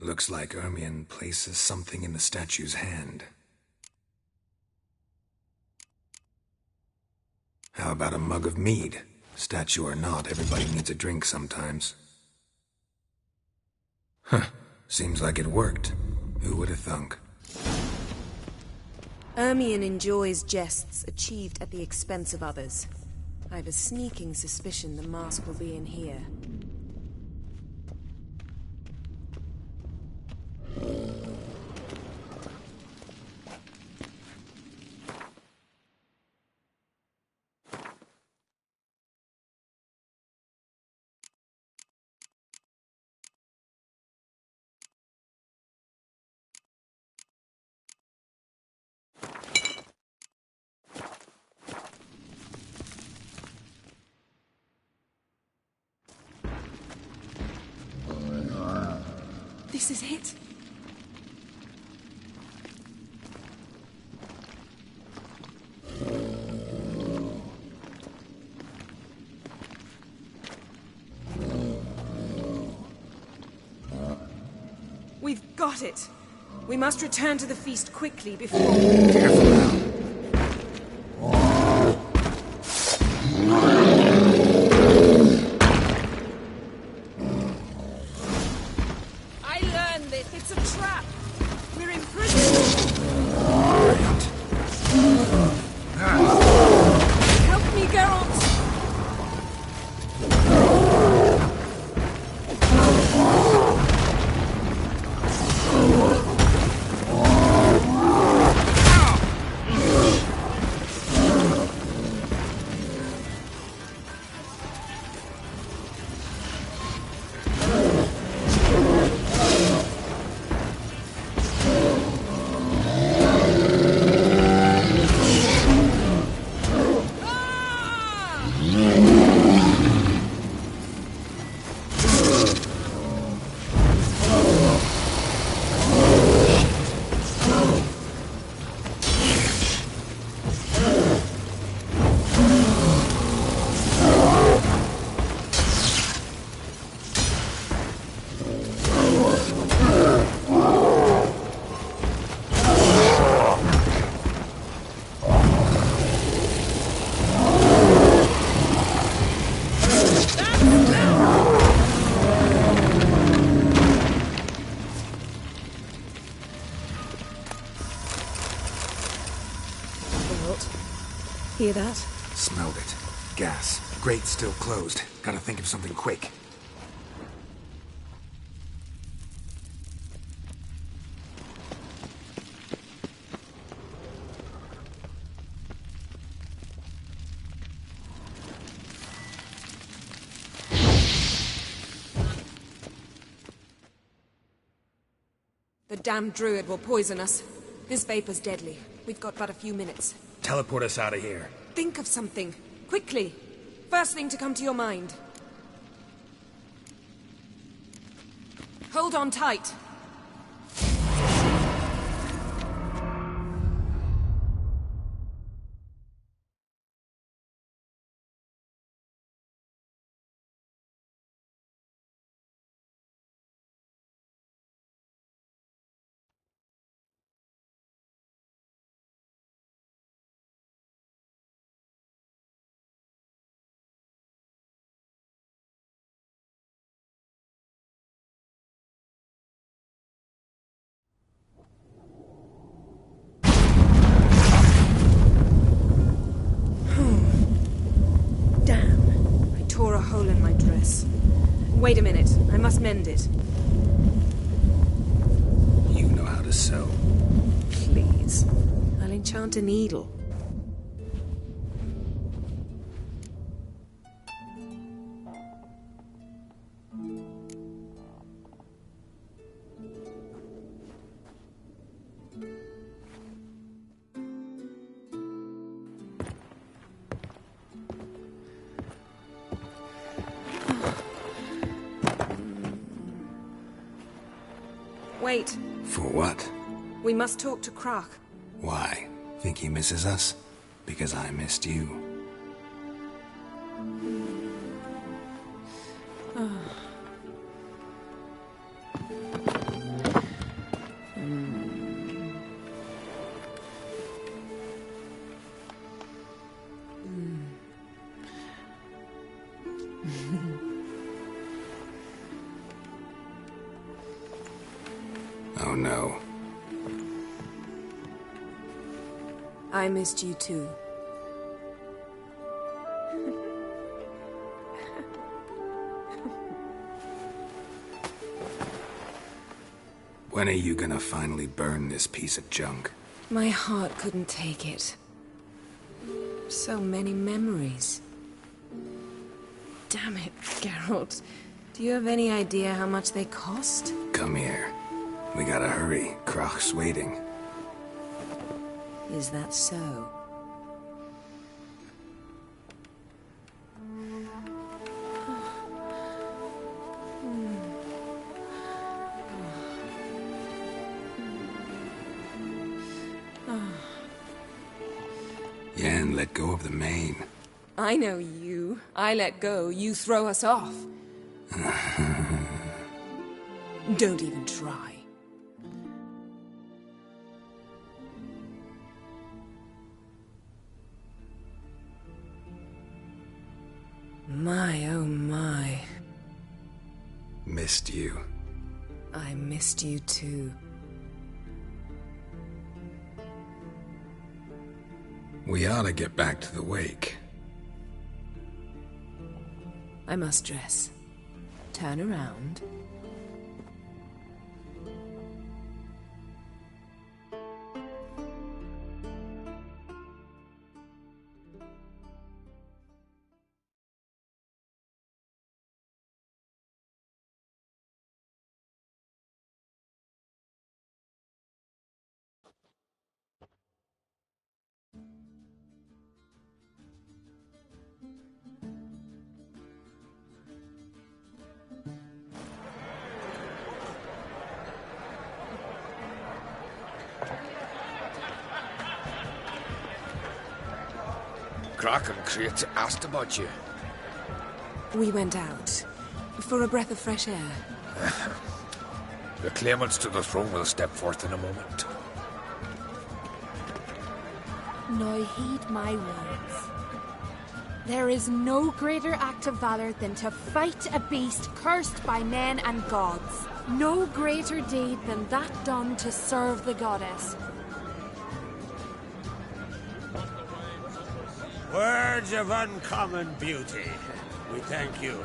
Looks like Ermien places something in the statue's hand. How about a mug of mead? Statue or not, everybody needs a drink sometimes. Huh. Seems like it worked. Who would have thunk? Ermien enjoys jests achieved at the expense of others. I've a sneaking suspicion the mask will be in here. This is it. We've got it. We must return to the feast quickly before... Careful now. I learned this. It's a trap. We're imprisoned. Help me, Geralt. Hear that? Smelled it. Gas. Grate still closed. Gotta think of something quick. The damned druid will poison us. This vapor's deadly. We've got but a few minutes. Teleport us out of here. Think of something. Quickly. First thing to come to your mind. Hold on tight. Tore a hole in my dress. Wait a minute. I must mend it. You know how to sew. Please. I'll enchant a needle. Wait. For what? We must talk to Crach. Why? Think he misses us? Because I missed you. Oh no. I missed you too. When are you gonna finally burn this piece of junk? My heart couldn't take it. So many memories. Damn it, Geralt. Do you have any idea how much they cost? Come here. We gotta hurry. Crach's waiting. Is that so? Yen let go of the mane. I know you. I let go, you throw us off. Don't even try. My, oh my. Missed you. I missed you too. We ought to get back to the wake. I must dress. Turn around. Crach and Crate asked about you. We went out. For a breath of fresh air. The claimants to the throne will step forth in a moment. Now heed my words. There is no greater act of valor than to fight a beast cursed by men and gods. No greater deed than that done to serve the goddess. Words of uncommon beauty. We thank you.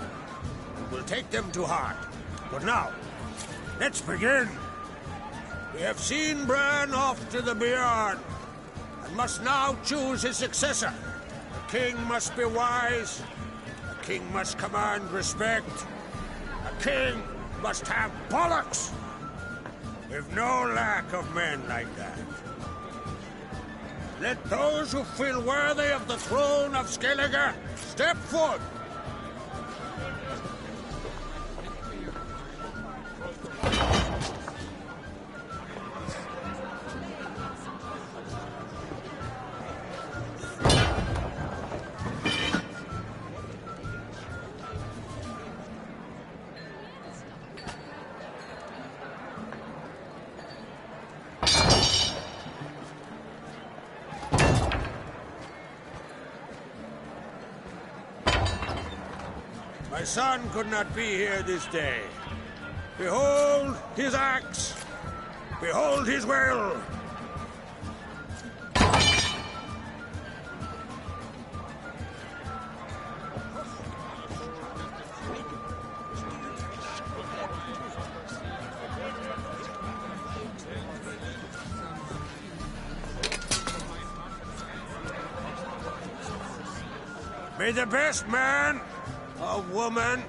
And we'll take them to heart. But now, let's begin. We have seen Bran off to the beyond, and must now choose his successor. A king must be wise. A king must command respect. A king must have bollocks. We've no lack of men like that. Let those who feel worthy of the throne of Skellige step forth. My son could not be here this day. Behold his axe. Behold his will. May the best man or woman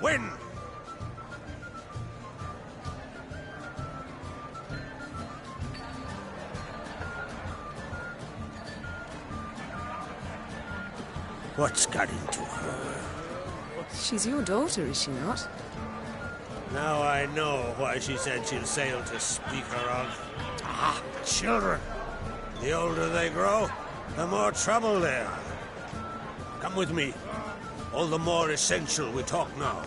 win. What's got into her? She's your daughter, is she not? Now I know why she said she'll sail to speak her of. Ah, children. The older they grow, the more trouble they are. Come with me. All the more essential we talk now.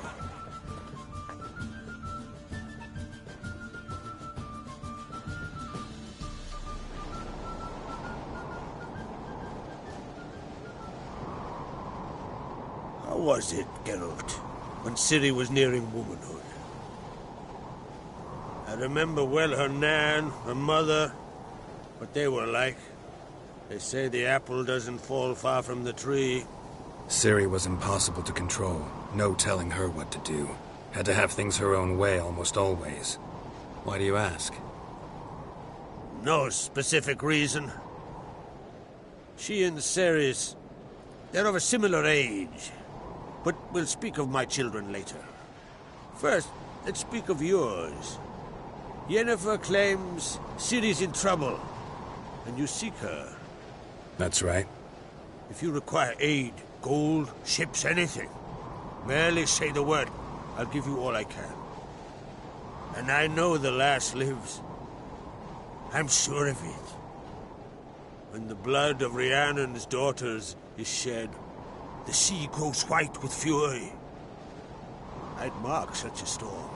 How was it, Geralt, when Ciri was nearing womanhood? I remember well her nan, her mother, what they were like. They say the apple doesn't fall far from the tree. Ciri was impossible to control. No telling her what to do. Had to have things her own way almost always. Why do you ask? No specific reason. She and Ceres, they're of a similar age. But we'll speak of my children later. First, let's speak of yours. Yennefer claims Ciri's in trouble, and you seek her. That's right. If you require aid, gold, ships, anything, merely say the word. I'll give you all I can. And I know the lass lives. I'm sure of it. When the blood of Rhiannon's daughters is shed, the sea grows white with fury. I'd mark such a storm.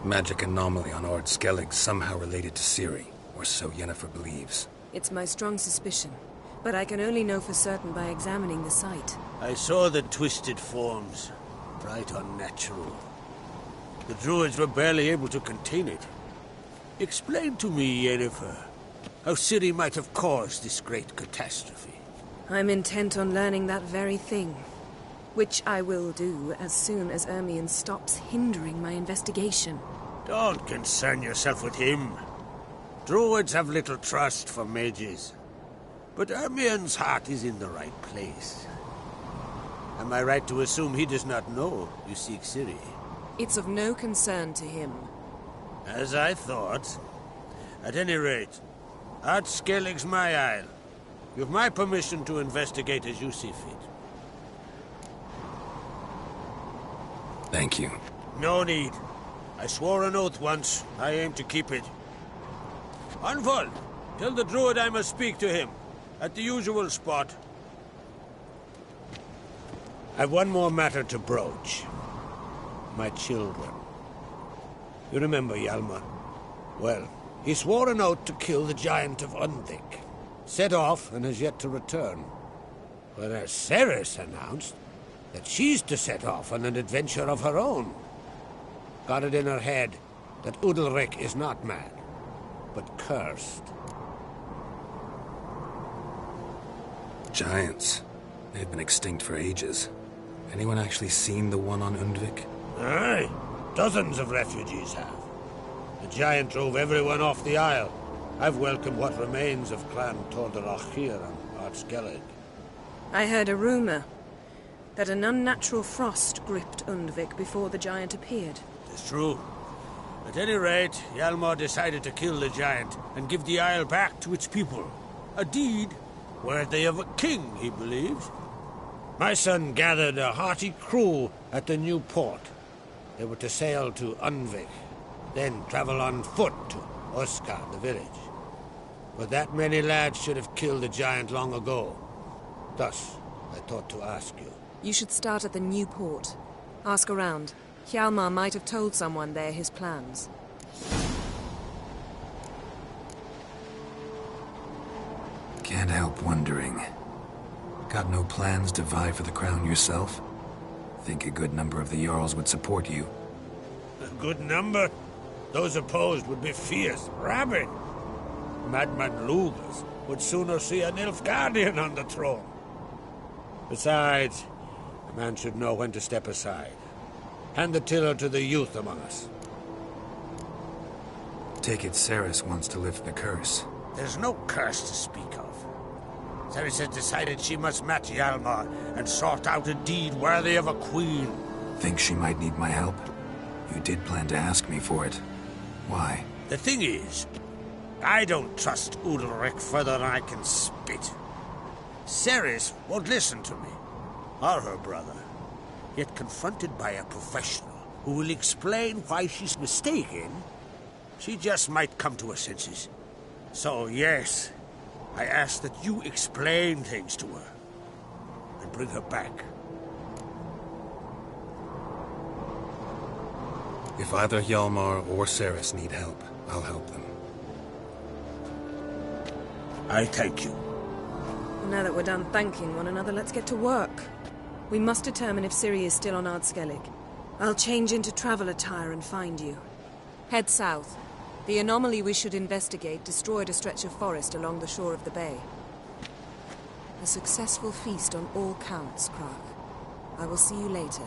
Magic anomaly on Ord Skellig somehow related to Ciri, or so Yennefer believes. It's my strong suspicion, but I can only know for certain by examining the site. I saw the twisted forms, right unnatural. The druids were barely able to contain it. Explain to me, Yennefer, how Ciri might have caused this great catastrophe. I'm intent on learning that very thing, which I will do as soon as Ermion stops hindering my investigation. Don't concern yourself with him. Druids have little trust for mages. But Ermion's heart is in the right place. Am I right to assume he does not know you seek Ciri? It's of no concern to him. As I thought. At any rate, Ard Skellig's my isle. You've my permission to investigate as you see fit. Thank you. No need. I swore an oath once. I aim to keep it. Anvald, tell the druid I must speak to him. At the usual spot. I've one more matter to broach. My children. You remember Hjalmar? Well, he swore an oath to kill the giant of Undvik. Set off and has yet to return. Whereas Cerys announced that she's to set off on an adventure of her own. Got it in her head that Udalryk is not mad, but cursed. Giants. They've been extinct for ages. Anyone actually seen the one on Undvik? Aye. Dozens of refugees have. The giant drove everyone off the isle. I've welcomed what remains of Clan Tordarach here on Ard Skellig. I heard a rumor that an unnatural frost gripped Undvik before the giant appeared. It's true. At any rate, Hjalmar decided to kill the giant and give the isle back to its people. A deed worthy of a king, he believes. My son gathered a hearty crew at the new port. They were to sail to Undvik, then travel on foot to Oskar, the village. But that many lads should have killed the giant long ago. Thus, I thought to ask you. You should start at the new port. Ask around. Hjalmar might have told someone there his plans. Can't help wondering. Got no plans to vie for the crown yourself? Think a good number of the Jarls would support you. A good number? Those opposed would be fierce, rabid. Madman Lugas would sooner see an Nilfgaardian on the throne. Besides, a man should know when to step aside. Hand the tiller to the youth among us. Take it Cerys wants to lift the curse. There's no curse to speak of. Cerys has decided she must match Hjalmar and sort out a deed worthy of a queen. Think she might need my help? You did plan to ask me for it. Why? The thing is, I don't trust Udalryk further than I can spit. Cerys won't listen to me, or her brother. Yet confronted by a professional who will explain why she's mistaken, she just might come to her senses. So, yes, I ask that you explain things to her and bring her back. If either Hjalmar or Cerys need help, I'll help them. I thank you. Now that we're done thanking one another, let's get to work. We must determine if Ciri is still on Ard Skellig. I'll change into travel attire and find you. Head south. The anomaly we should investigate destroyed a stretch of forest along the shore of the bay. A successful feast on all counts, Crach. I will see you later.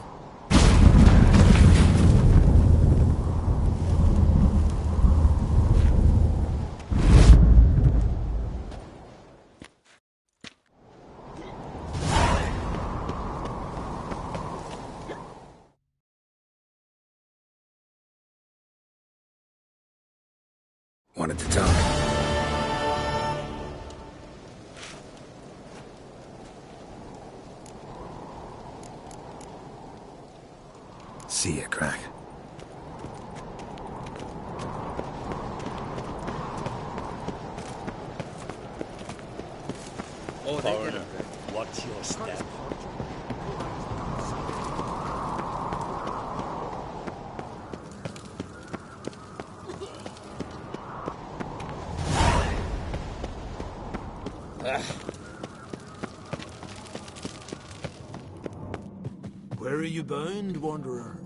Wanted to talk. See ya, Crach. Foreigner, watch your step. Where are you bound, wanderer?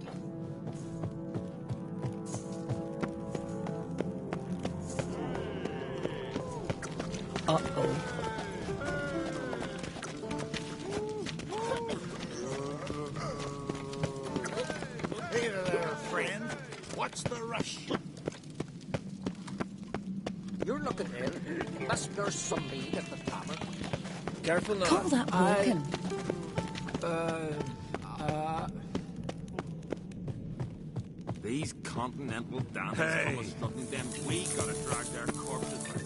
Uh-oh. Hey there, friend. What's the rush? You're looking ill. Must nurse some mead at the tavern. Careful now. Call that walking. These continental damned almost nothing. Then we gotta drag their corpses back.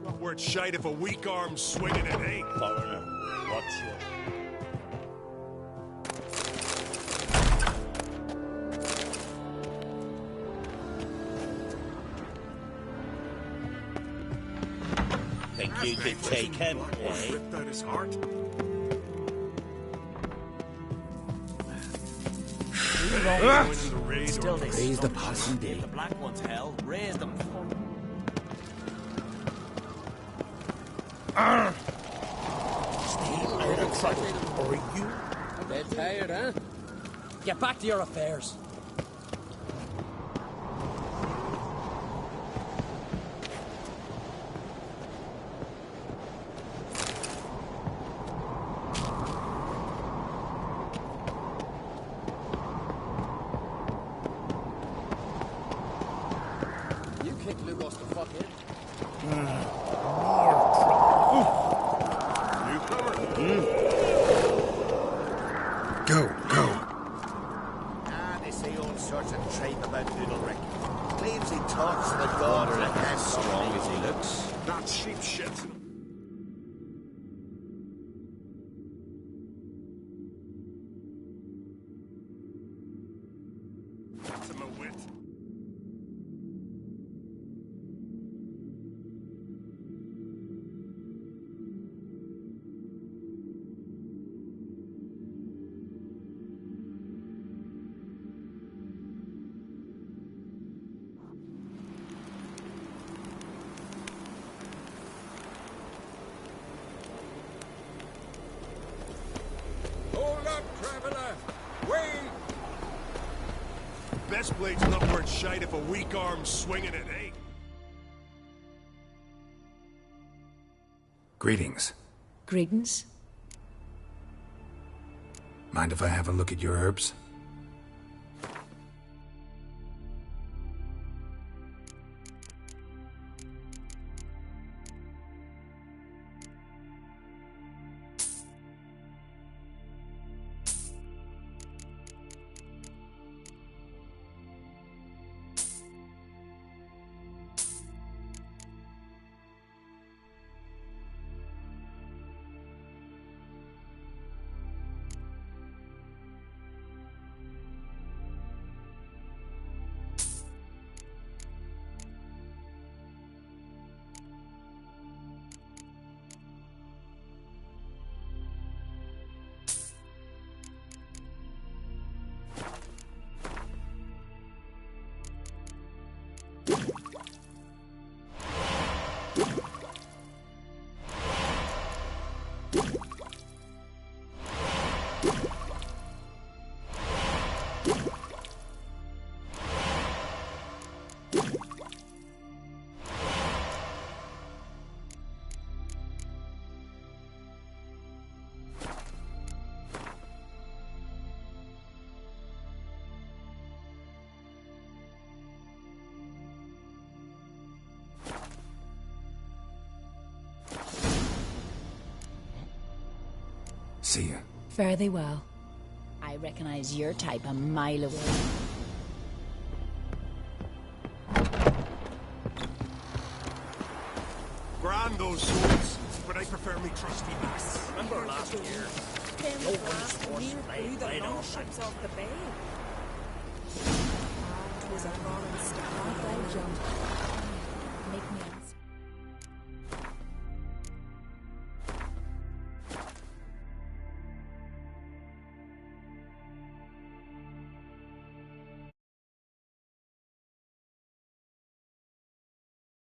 Not worth shite if a weak arm's swinging it ain't. Foreigner, watch your... Think you could take him, eh? Ripped out his heart. Still they Raise the passing day. The black one's hell. Raise them. Stay out of trouble, or you... They're tired, huh? Get back to your affairs. They say all sorts of tripe about Noodlerick. Claims he talks to the god and as strong as he looks. Not sheep shit. That's him a wit. Hold up, traveler! Wait! Best blade's not worth shite if a weak arm's swinging it ain't. Greetings. Greetings. Mind if I have a look at your herbs? See ya. Fare thee well. I recognize your type a mile away. Grand those swords, but I prefer me trusty mace. Remember last year? No one's forced blade right on ships off the bay. It was a fallen star. make me